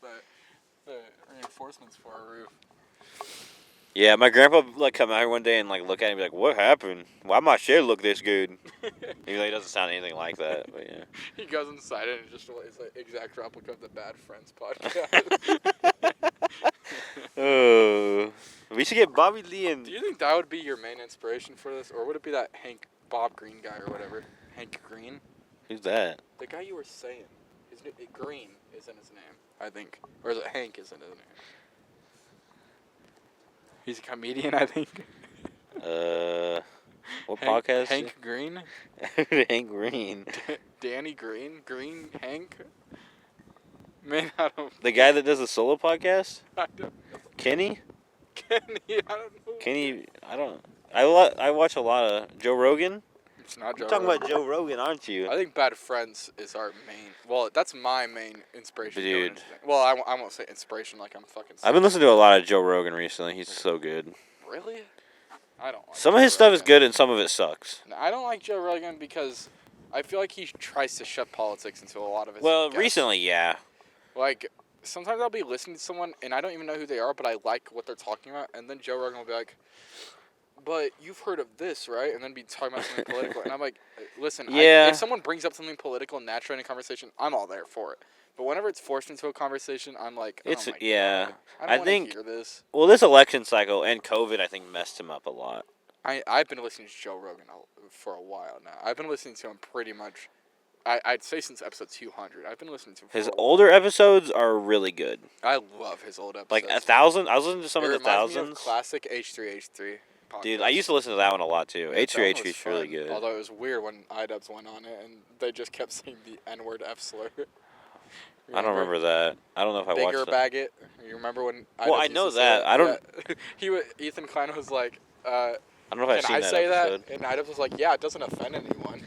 the reinforcements for a roof. Yeah, my grandpa would, like, come out here one day and, like, look at it and be like, what happened? Why my shed look this good? He doesn't sound anything like that, but yeah. He goes inside and it's like exact replica of the Bad Friends podcast. Oh, we should get Bobby Lee and... Do you think that would be your main inspiration for this? Or would it be that Bob Green guy or whatever? Hank Green? Who's that? The guy you were saying. Green is in his name, I think. Or is it Hank is in his name? He's a comedian, I think. What podcast? Hank Green? Hank Green. Danny Green? Green Hank? Man, I don't... The guy that does the solo podcast? I don't know. Kenny? Kenny, I don't know. Kenny, I watch a lot of Joe Rogan. It's not Joe You're talking Rogan. about Joe Rogan, aren't you? I think Bad Friends is our main... Well, that's my main inspiration. Dude. Well, I won't say inspiration like I'm fucking... I've been listening to a lot of Joe Rogan recently. He's so good. Really? I don't like some of his stuff is good and some of it sucks. No, I don't like Joe Rogan because I feel like he tries to shove politics into a lot of his guests. Recently, yeah. Like, sometimes I'll be listening to someone and I don't even know who they are, but I like what they're talking about, and then Joe Rogan will be like, but you've heard of this, right? And then be talking about something political. And I'm like, listen, yeah. If someone brings up something political naturally in a conversation, I'm all there for it. But whenever it's forced into a conversation, I'm like, oh my God, I don't want to hear this. Well, this election cycle and COVID, I think, messed him up a lot. I've been listening to Joe Rogan for a while now. I've been listening to him pretty much, I'd say since episode 200. I've been listening to him for his older episodes are really good. I love his old episodes. Like 1,000? I was listening to some of the thousands. It reminds me of classic H3H3. Podcast. Dude, I used to listen to that one a lot too. Yeah, H3H3 is really good. Although it was weird when iDubbbz went on it and they just kept saying the N-word F slur. I don't remember that. I don't know if I watched Bigger that. Baggett. You remember when I know that. I don't... Yeah. Ethan Klein was like, I don't know if I've seen that episode. That? And Nida was like, yeah, it doesn't offend anyone.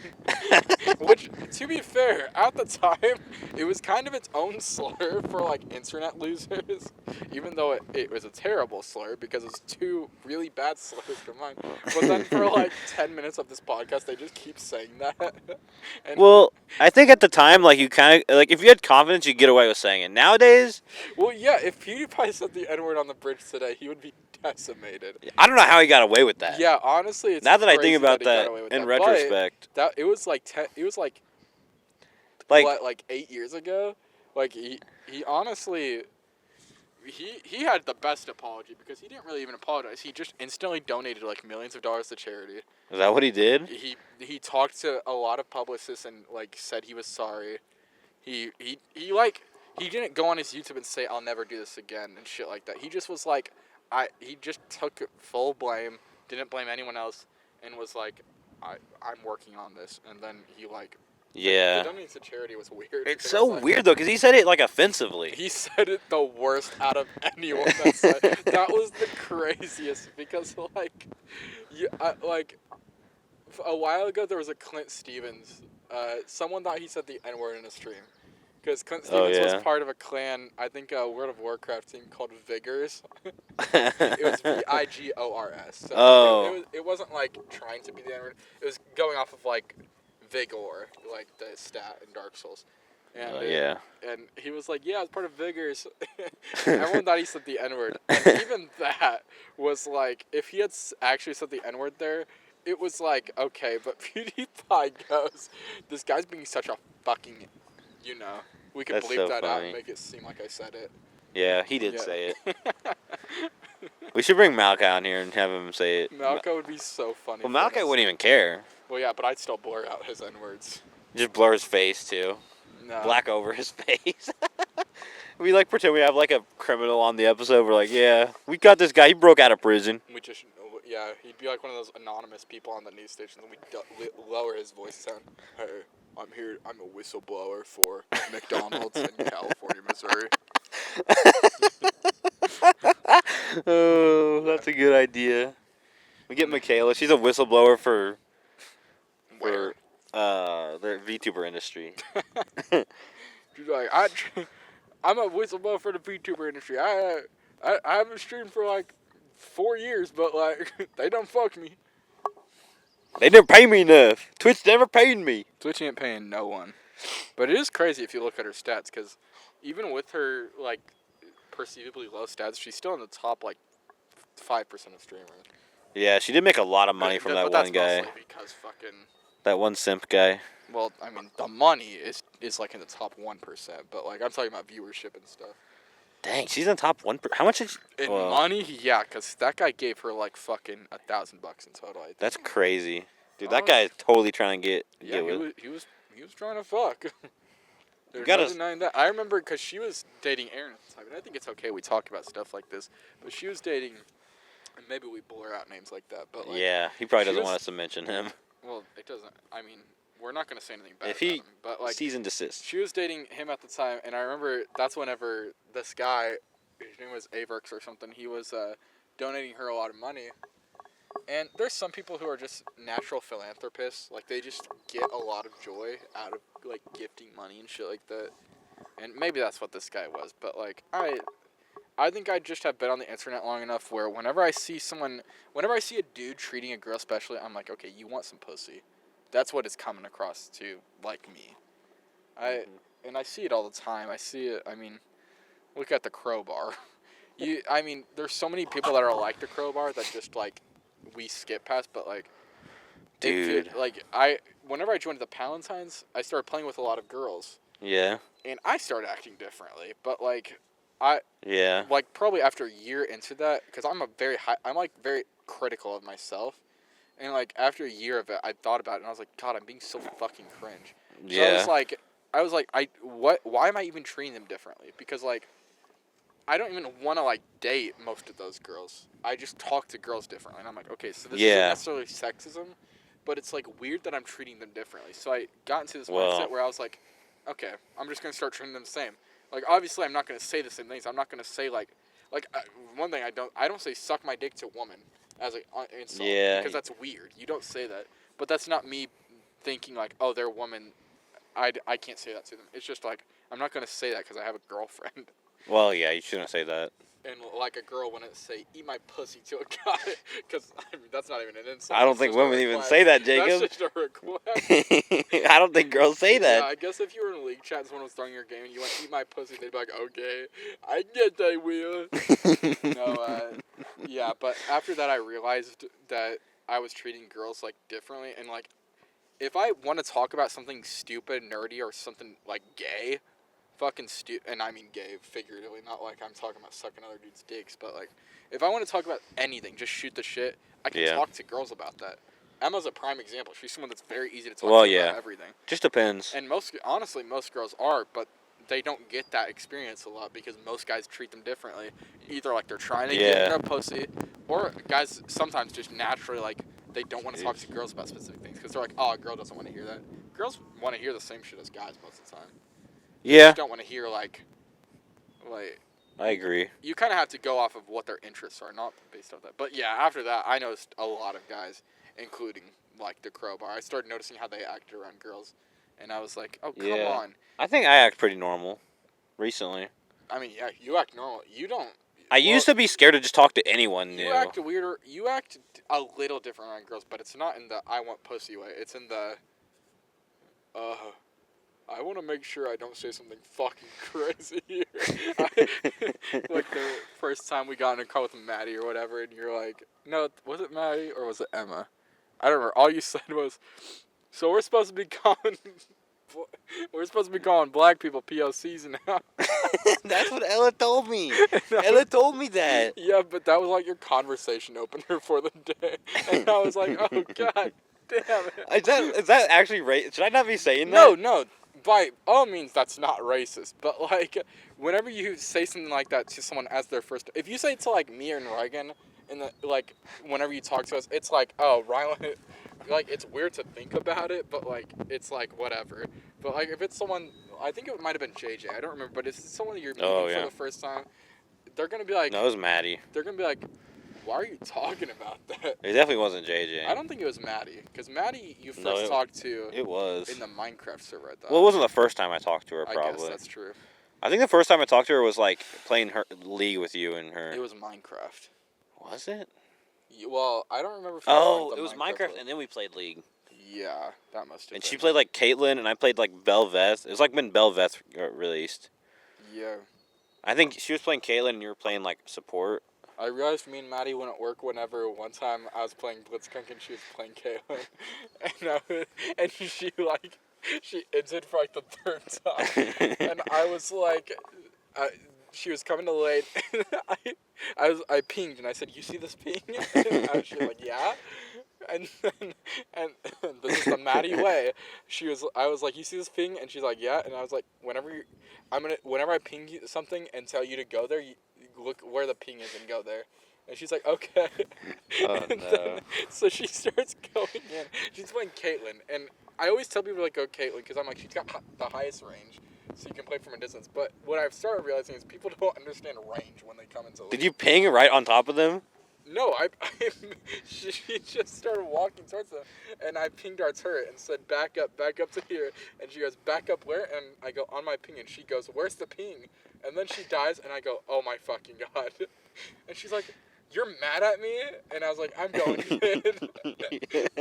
Which, to be fair, at the time, it was kind of its own slur for, like, internet losers. Even though it was a terrible slur because it's two really bad slurs combined. But then for, like, 10 minutes of this podcast, they just keep saying that. And well, I think at the time, like, you kind of, like, if you had confidence, you'd get away with saying it. Nowadays... Well, yeah, if PewDiePie said the N-word on the bridge today, he would be decimated. I don't know how he got away with that. Yeah, honestly, it's now that I think about that in retrospect, it was like 8 years ago. Like he honestly, he had the best apology because he didn't really even apologize. He just instantly donated like millions of dollars to charity. Is that what he did? He talked to a lot of publicists and like said he was sorry. He didn't go on his YouTube and say I'll never do this again and shit like that. He just was like. He just took full blame, didn't blame anyone else, and was like, I'm working on this. And then he like, yeah. The donation to charity was weird. It's so weird though, because he said it like offensively. He said it the worst out of anyone that said. That was the craziest because a while ago there was a Clint Stevens. Someone thought he said the N-word in a stream. Because Clint Stevens was part of a clan, I think a World of Warcraft team called Vigors. It was Vigors. So it wasn't like trying to be the N-word. It was going off of like Vigor, like the stat in Dark Souls. And and he was like, yeah, I was part of Vigors. Everyone thought he said the N-word. And even that was like, if he had actually said the N-word there, it was like, okay, but PewDiePie goes, this guy's being such a fucking... we can bleep that out and make it seem like I said it. Yeah, he did say it. We should bring Malka on here and have him say it. Malka would be so funny. Well, Malka wouldn't even care. Well, yeah, but I'd still blur out his N-words. Just blur his face, too. No. Black over his face. We, like, pretend we have, like, a criminal on the episode. We're like, yeah, we got this guy. He broke out of prison. We just... Yeah, he'd be like one of those anonymous people on the news station, and we'd lower his voice sound. Hey, I'm here. I'm a whistleblower for McDonald's in California, Missouri. Oh, that's a good idea. We get Michaela. She's a whistleblower for the VTuber industry. She's like, I'm a whistleblower for the VTuber industry. I haven't streamed for like 4 years, but like they don't fuck me. They didn't pay me enough. Twitch never paid me. Twitch ain't paying no one. But it is crazy if you look at her stats, because even with her like perceivably low stats, she's still in the top like 5% of streamers. Yeah, she did make a lot of money from that one guy. Mostly because that one simp guy. Well, I mean, the money is like in the top 1%, but like I'm talking about viewership and stuff. Dang, she's in the top 1%. How much did she... In money? Yeah, because that guy gave her like fucking $1,000 in total. I think. That's crazy. Dude, that guy is totally trying to get with. He was trying to fuck. There's no denying that. I remember because she was dating Aaron at the time, and I think it's okay we talk about stuff like this, but she was dating, and maybe we blur out names like that, but like... Yeah, he probably doesn't want us to mention him. Well, it doesn't. I mean, we're not going to say anything bad if he about him, but like... Cease and desist. She was dating him at the time, and I remember that's whenever this guy, his name was Averx or something, he was donating her a lot of money. And there's some people who are just natural philanthropists. Like, they just get a lot of joy out of, like, gifting money and shit like that. And maybe that's what this guy was. But, like, I think I just have been on the internet long enough where whenever I see a dude treating a girl especially, I'm like, okay, you want some pussy. That's what it's coming across to, like me. And I see it all the time. I see it, I mean, look at the crowbar. There's so many people that are like the crowbar that just, like, we skip past, but like, dude, whenever I joined the Palantines, I started playing with a lot of girls. Yeah. And I started acting differently, but like, like probably after a year into that, because I'm very critical of myself, and like after a year of it, I thought about it and I was like, God, I'm being so fucking cringe. So yeah. Why am I even treating them differently? Because like, I don't even want to, like, date most of those girls. I just talk to girls differently. And I'm like, okay, so this isn't necessarily sexism, but it's, like, weird that I'm treating them differently. So I got into this mindset where I was like, okay, I'm just going to start treating them the same. Like, obviously, I'm not going to say the same things. I'm not going to say, one thing I don't say suck my dick to a woman. as an insult. Yeah. Because that's weird. You don't say that. But that's not me thinking like, oh, they're a woman. I can't say that to them. It's just like, I'm not going to say that because I have a girlfriend. Well, yeah, you shouldn't say that. And like a girl wouldn't say, eat my pussy to a guy. Because, I mean, that's not even an insult. I don't think women even say that, Jacob. That's just a request. I don't think girls say that. Yeah, I guess if you were in a league chat and someone was throwing your game and you went, eat my pussy, they'd be like, okay, I get that, Will. No, yeah, but after that I realized that I was treating girls, like, differently. And, like, if I want to talk about something stupid, nerdy, or something, like, gay, fucking stupid, and I mean gay figuratively, not like I'm talking about sucking other dudes' dicks, but, like, if I want to talk about anything, just shoot the shit, I can talk to girls about that. Emma's a prime example. She's someone that's very easy to talk to about everything. Just depends. And honestly, most girls are, but they don't get that experience a lot because most guys treat them differently. Either, like, they're trying to get a pussy, or guys sometimes just naturally, like, they don't want to talk to girls about specific things because they're like, oh, a girl doesn't want to hear that. Girls want to hear the same shit as guys most of the time. They just don't want to hear, like... I agree. You kind of have to go off of what their interests are, not based off that. But, yeah, after that, I noticed a lot of guys, including, like, the crowbar. I started noticing how they acted around girls, and I was like, oh, come on. I think I act pretty normal recently. I mean, yeah, you act normal. You don't... I used to be scared to just talk to anyone new. You act weirder. You act a little different around girls, but it's not in the I want pussy way. It's in the, I want to make sure I don't say something fucking crazy here. Like the first time we got in a car with Maddie or whatever, and you're like, no, was it Maddie or was it Emma? I don't remember. All you said was, so we're supposed to be calling black people POCs now. That's what Ella told me. Ella told me that. Yeah, but that was like your conversation opener for the day. And I was like, oh, God damn it. Is that actually racist? Should I not be saying that? No. By all means, that's not racist. But, like, whenever you say something like that to someone as their first... If you say it to, like, me and Reagan, like, whenever you talk to us, it's like, oh, Ryland... Like, it's weird to think about it, but, like, it's, like, whatever. But, like, if it's someone... I think it might have been JJ. I don't remember. But if it's someone you're meeting for the first time, they're going to be like... No, it was Maddie. They're going to be like, why are you talking about that? It definitely wasn't JJ. I don't think it was Maddie. Because Maddie, you first talked to... It was. In the Minecraft server, I thought. Well, it wasn't the first time I talked to her, probably. I guess that's true. I think the first time I talked to her was, like, playing her League with you and her. It was Minecraft. Was it? Well, I don't remember if it was Minecraft, and then we played League. Yeah, that must have And been. she played, like, Caitlyn, and I played, like, Belveth. It was, like, when Belveth got released. Yeah. I think she was playing Caitlyn, and you were playing, like, support. I realized me and Maddie wouldn't work whenever one time I was playing Blitzkunk and she was playing Caitlyn. And she ended for, like, the third time. And I was like... she was coming to late, and I pinged, and I said, you see this ping? And she was like, yeah. And this is the Maddie way. I was like, you see this ping? And she's like, yeah. And I was like, whenever I ping you something and tell you to go there, you look where the ping is and go there. And she's like, okay. Oh, no. So she starts going in. She's playing Caitlyn, and I always tell people to go Caitlyn because I'm like, she's got the highest range. So you can play from a distance. But what I've started realizing is people don't understand range when they come into League. Did you ping right on top of them? No, she just started walking towards them, and I pinged our turret and said, back up to here. And she goes, back up where? And I go, on my ping. And she goes, where's the ping? And then she dies, and I go, oh my fucking God. And she's like, you're mad at me? And I was like, I'm going mid.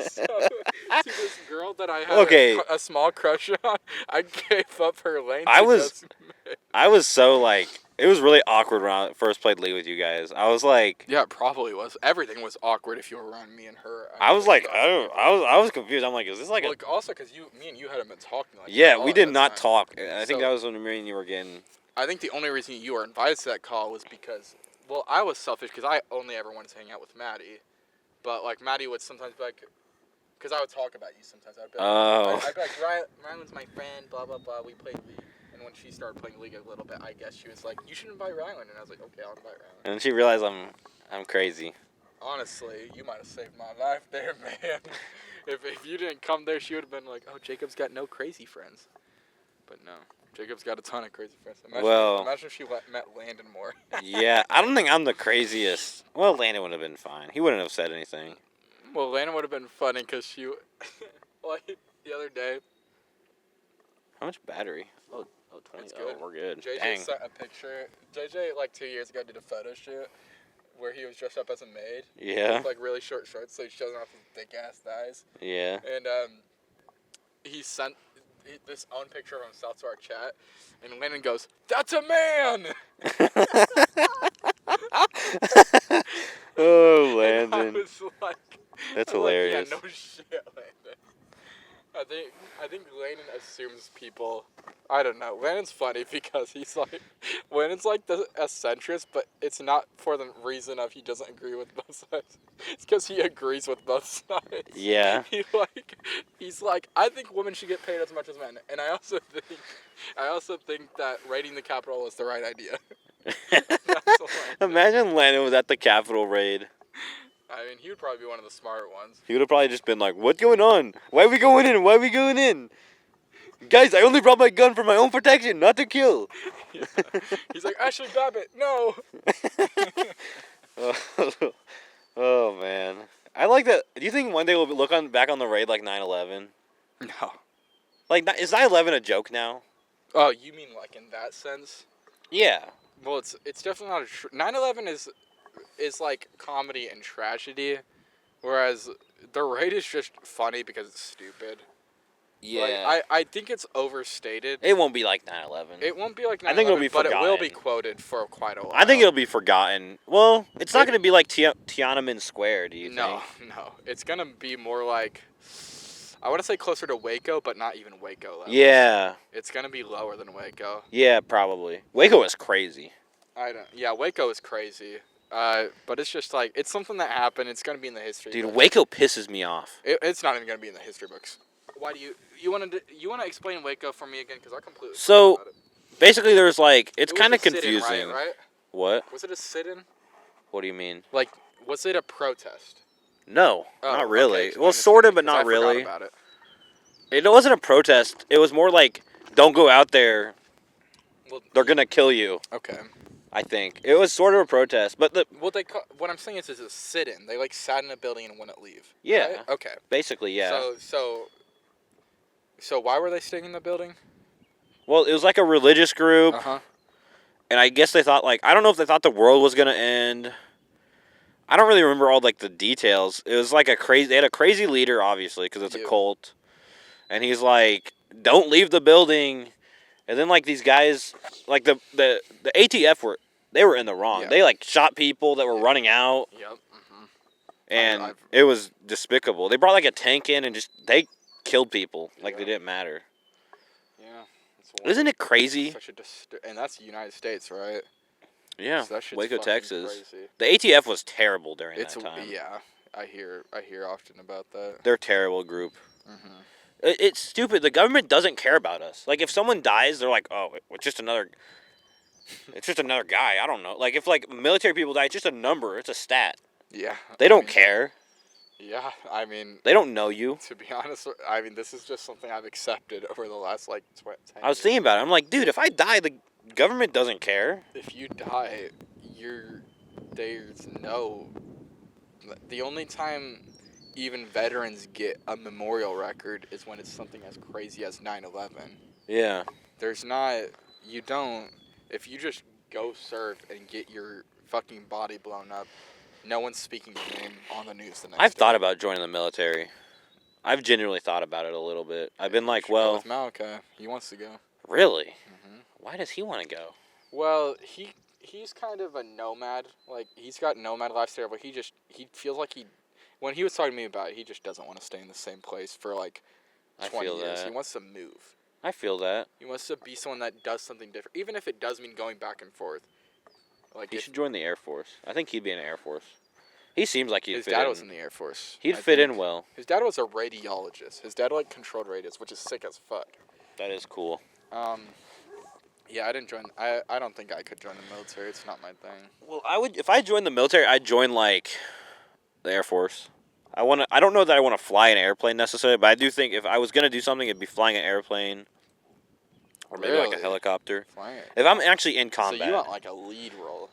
So, to this girl that I had a small crush on, I gave up her lane. I was so, like, it was really awkward when I first played League with you guys. I was like... Yeah, it probably was. Everything was awkward if you were around me and her. I was like, I was confused. I'm like, is this like a... Also, because me and you hadn't been talking like Yeah, we did not talk. I think that was when me and you were getting... I think the only reason you were invited to that call was because... Well, I was selfish because I only ever wanted to hang out with Maddie. But, like, Maddie would sometimes be like... Because I would talk about you sometimes. I'd be like, Ryland's my friend, blah, blah, blah. We played League. And when she started playing League a little bit, I guess she was like, you should invite Ryland. And I was like, okay, I'll invite Ryland. And she realized I'm crazy. Honestly, you might have saved my life there, man. If you didn't come there, she would have been like, oh, Jacob's got no crazy friends. But no. Jacob's got a ton of crazy friends. Imagine if she met Landon more. Yeah, I don't think I'm the craziest. Well, Landon would have been fine. He wouldn't have said anything. Well, Landon would have been funny because she, like, the other day. How much battery? Oh, 20. It's good. We're good. JJ Dang. sent a picture. JJ, like, 2 years ago, did a photo shoot where he was dressed up as a maid. Yeah. With, like, really short shorts, so he shows off his thick-ass thighs. Yeah. And, he sent this own picture of himself to our chat, and Landon goes, "That's a man!" Oh, Landon. And I was like, that's hilarious. Like, yeah, no shit, Landon. I think Landon assumes people. I don't know. Landon's funny because Landon's like the eccentric, but it's not for the reason of he doesn't agree with both sides. It's because he agrees with both sides. Yeah. He's like, I think women should get paid as much as men, and I also think that raiding the Capitol was the right idea. Imagine Landon was at the Capitol raid. I mean, he would probably be one of the smart ones. He would have probably just been like, "What's going on? Why are we going in? Why are we going in? Guys, I only brought my gun for my own protection, not to kill." Yeah. He's like, "Ashley Babbitt, no." Oh, man. I like that. Do you think one day we'll look back on the raid like 9/11? No. Like, is 9/11 a joke now? Oh, you mean like in that sense? Yeah. Well, it's definitely not a 9/11 is like comedy and tragedy, whereas the raid is just funny because it's stupid. Yeah. Like, I think it's overstated. It won't be like 9/11. It won't be like 9/11, I think it'll be but forgotten. it will be quoted for quite a while. I think it'll be forgotten. Well, it's not going to be like Tiananmen Square, do you think? No. It's going to be more like, I want to say closer to Waco, but not even Waco levels. Yeah. It's going to be lower than Waco. Yeah, probably. Waco is crazy. Yeah, Waco is crazy. But it's just like, it's something that happened. It's going to be in the history Dude, books. Waco pisses me off. It's not even going to be in the history books. Why do you want to explain Waco for me again? Because I completely forgot about it. Basically there's like, it's kind of was a sit-in, confusing. right? What? Was it a sit-in? What do you mean? Like, was it a protest? No, Oh, not really. okay, Well, sort of, but not I forgot really. about it. It wasn't a protest. It was more like, don't go out there. Well, They're going to kill you. Okay. I think. It was sort of a protest, but what I'm saying is a sit-in. They like sat in a building and wouldn't leave. Yeah. Right? Okay. Basically, yeah. So why were they staying in the building? Well, it was like a religious group. Uh-huh. And I guess they thought I don't know if they thought the world was going to end. I don't really remember all like the details. It was like they had a crazy leader, obviously, because it's a cult. And he's like, don't leave the building. And then like these guys, like the ATF they were in the wrong. Yeah. They like shot people that were running out. Yep. Mm-hmm. And it was despicable. They brought like a tank in and they killed people like they didn't matter. Yeah. Isn't it crazy? And that's the United States, right? Yeah. So Waco, Texas. Crazy. The ATF was terrible during that time. Yeah. I hear often about that. They're a terrible group. Mm-hmm. It's stupid. The government doesn't care about us. Like if someone dies, they're like, "Oh, it's just another guy." I don't know. Like if like military people die, it's just a number. It's a stat. Yeah. They don't care. Yeah, I mean... They don't know you. To be honest, I mean, this is just something I've accepted over the last, 10 I was thinking about it. I'm like, dude, if I die, the government doesn't care. If you die, there's no... The only time even veterans get a memorial record is when it's something as crazy as 9/11. Yeah. There's not... You don't... If you just go serve and get your fucking body blown up, no one's speaking your name on the news the next I've day. thought about joining the military. I've genuinely thought about it a little bit. I've been like, Go with Malachi. He wants to go. Really? Mm-hmm. Why does he want to go? Well, he's kind of a nomad. Like, he's got nomad lifestyle, but he feels like when he was talking to me about it, he just doesn't want to stay in the same place for, 20 years. He wants to move. I feel that. He wants to be someone that does something different, even if it does mean going back and forth. He should join the Air Force. I think he'd be in the Air Force. He seems like he'd fit in. His dad was in the Air Force. He'd fit in well. His dad was a radiologist. His dad, controlled radios, which is sick as fuck. That is cool. Yeah, I didn't join. I don't think I could join the military. It's not my thing. Well, if I joined the military, I'd join, the Air Force. I don't know that I want to fly an airplane necessarily, but I do think if I was going to do something, it'd be flying an airplane. Or maybe like a helicopter. Flying. If I'm actually in combat. So you want like a lead role.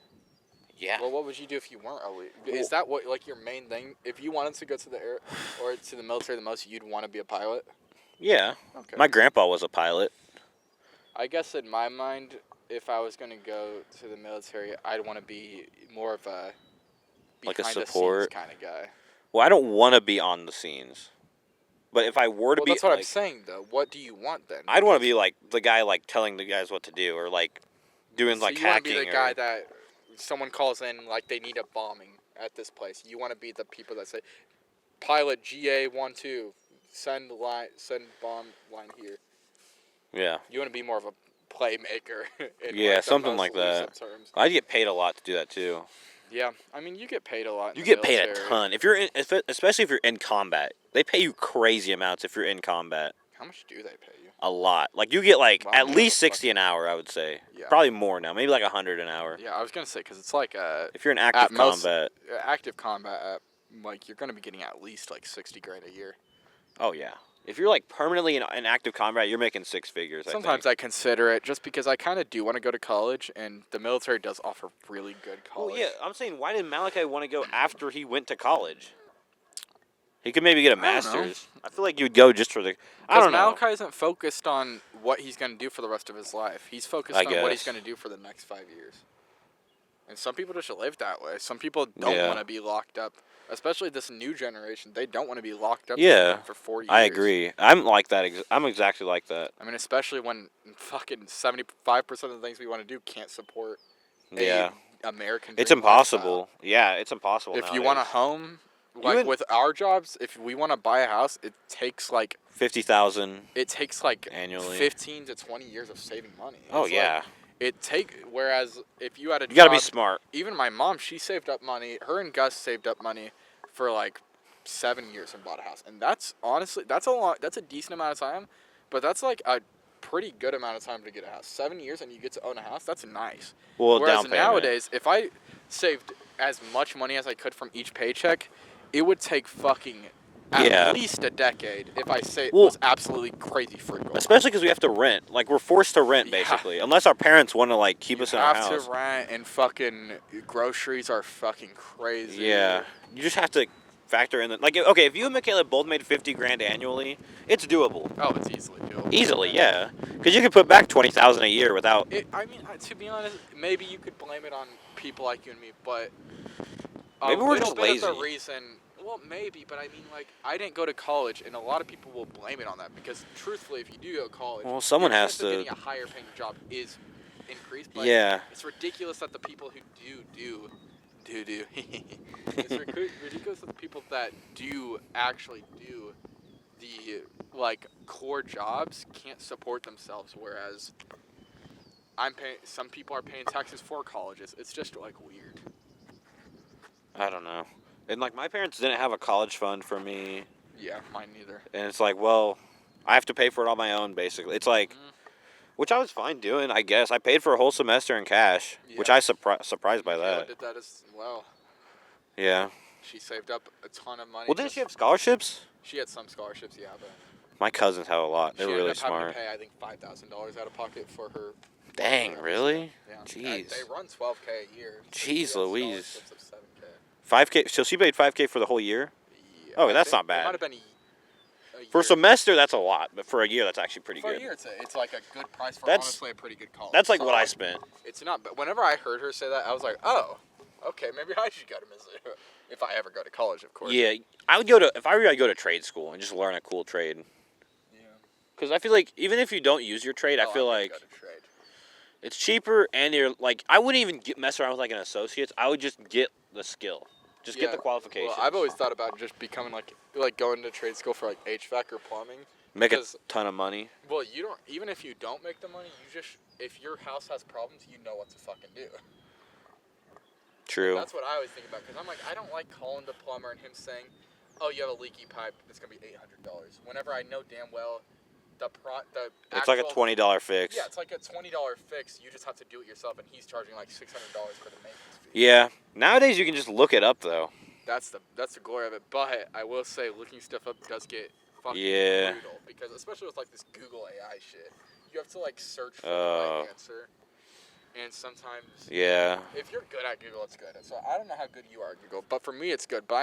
Yeah. Well, what would you do if you weren't a lead? Is that what like your main thing? If you wanted to go to the air or to the military the most, you'd want to be a pilot? Yeah. Okay. My grandpa was a pilot. I guess in my mind, if I was going to go to the military, I'd want to be more of a like a support behind the scenes kind of guy. Well, I don't want to be on the scenes. But if I were to be, that's what I'm saying though. What do you want then? I'd want to be like the guy like telling the guys what to do or like doing like you hacking. You want to be the guy that someone calls in like they need a bombing at this place. You want to be the people that say, pilot GA12, send bomb line here. Yeah. You want to be more of a playmaker. Yeah, something like that. I'd get paid a lot to do that too. Yeah, I mean you get paid a lot. You get paid a ton if you're especially if you're in combat. They pay you crazy amounts if you're in combat. How much do they pay you? A lot. Like you get like at least 60 an hour, I would say. Yeah. Probably more now. Maybe like 100 an hour. Yeah, I was gonna say because it's like if you're in active combat. Active combat, like you're gonna be getting at least like 60 grand a year. Oh yeah. If you're like permanently in active combat, you're making six figures. Sometimes I consider it just because I kind of do want to go to college, and the military does offer really good college. Well, yeah, I'm saying why did Malachi want to go after he went to college? He could maybe get a master's. I feel like you'd go just for the. I don't know. Malachi isn't focused on what he's going to do for the rest of his life. He's focused on what he's going to do for the next 5 years. And some people just live that way. Some people don't want to be locked up. Especially this new generation, they don't want to be locked up for 4 years. I agree. I'm like that. I'm exactly like that. I mean, especially when fucking 75% of the things we want to do can't support American dream. It's impossible. Lifestyle. Yeah, it's impossible If you want a home, like with our jobs, if we want to buy a house, it takes like $50,000. It takes like annually 15 to 20 years of saving money. Oh yeah. Whereas if you had a job, you gotta be smart. Even my mom, she saved up money. Her and Gus saved up money for like 7 years and bought a house. And that's honestly, that's a lot. That's a decent amount of time, but that's like a pretty good amount of time to get a house. 7 years and you get to own a house. That's nice. Well, whereas nowadays, if I saved as much money as I could from each paycheck, it would take fucking at least a decade if I say it was absolutely crazy frugal. Especially because we have to rent. Like, we're forced to rent, basically. Unless our parents want to, like, keep us in our house. You have to rent, and fucking groceries are fucking crazy. Yeah. You just have to factor in like, okay, if you and Michaela both made 50 grand annually, it's doable. Oh, it's easily doable. Easily, yeah. Because you could put back 20,000 a year without... I mean, to be honest, maybe you could blame it on people like you and me, but... maybe we're just lazy. The reason... Well, maybe, but I mean, like, I didn't go to college, and a lot of people will blame it on that because, truthfully, if you do go to college, well, someone has to. Getting a higher paying job is increased. But it's ridiculous that the people who do. It's ridiculous that the people that do actually do the like core jobs can't support themselves, whereas some people are paying taxes for colleges. It's just like weird. I don't know. And, like, my parents didn't have a college fund for me. Yeah, mine neither. And it's like, well, I have to pay for it on my own, basically. It's like, which I was fine doing, I guess. I paid for a whole semester in cash, which I surprised by that. Did that as well. Yeah. She saved up a ton of money. Well, didn't she have scholarships? She had some scholarships, yeah, but... My cousins have a lot. They're really smart. She ended up having to pay, I think, $5,000 out of pocket for her... Dang, really? Yeah. Jeez. They run $12K a year. Jeez Louise. 5K. So she paid 5K for the whole year? Yeah, oh, that's not bad. It might have been a year. For a semester, that's a lot, but for a year, that's actually pretty good. For a year, it's like a good price for honestly a pretty good college. That's like what I spent. It's not, but whenever I heard her say that, I was like, oh, okay, maybe I should go to Missouri if I ever go to college, of course. Yeah, I would go to if I were to go to trade school and just learn a cool trade. Yeah. Because I feel like even if you don't use your trade, I feel like it's cheaper and you're like I wouldn't even mess around with like an associate's. I would just get the skill. Just get the qualifications. Well, I've always thought about just becoming like going to trade school for like HVAC or plumbing. Make a ton of money. Well, you don't. Even if you don't make the money, if your house has problems, you know what to fucking do. True. That's what I always think about because I'm like I don't like calling the plumber and him saying, "Oh, you have a leaky pipe. It's gonna be $800." Whenever I know damn well. It's like a $20 fix. Yeah, it's like a $20 fix. You just have to do it yourself, and he's charging like $600 for the maintenance fee. Yeah. Nowadays, you can just look it up, though. That's the glory of it. But I will say, looking stuff up does get fucking brutal because, especially with like this Google AI shit, you have to like search for the right answer. And sometimes, yeah, if you're good at Google, it's good. So I don't know how good you are at Google, but for me, it's good. But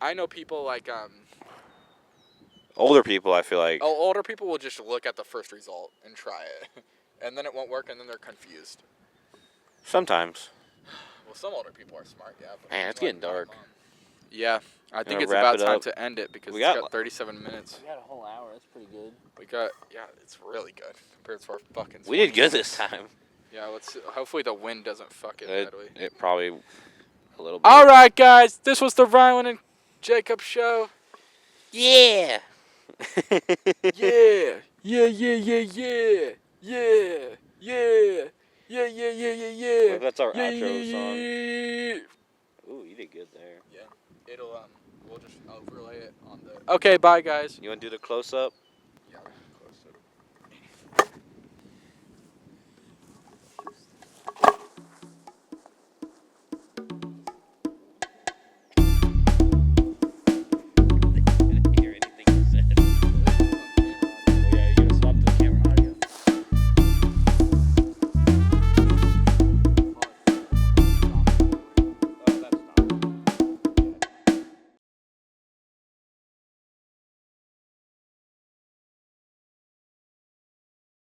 I know people like older people. I feel like older people will just look at the first result and try it, and then it won't work, and then they're confused. Sometimes. Well, some older people are smart, yeah. But Man, it's getting dark. Yeah, I think it's about time to end it because it's got 37 minutes. We got a whole hour. That's pretty good. It's really good compared to our fucking. We did good this time. Yeah, hopefully the wind doesn't fuck it badly. It probably a little bit. All right, guys, this was the Ryland and Jacob show. Yeah. Yeah. Yeah, yeah, yeah, yeah. Yeah. Yeah. Yeah, yeah, yeah, yeah, yeah. Well, that's our outro song. Ooh, you did good there. Yeah. We'll just overlay it on the. Okay, bye, guys. You want to do the close up?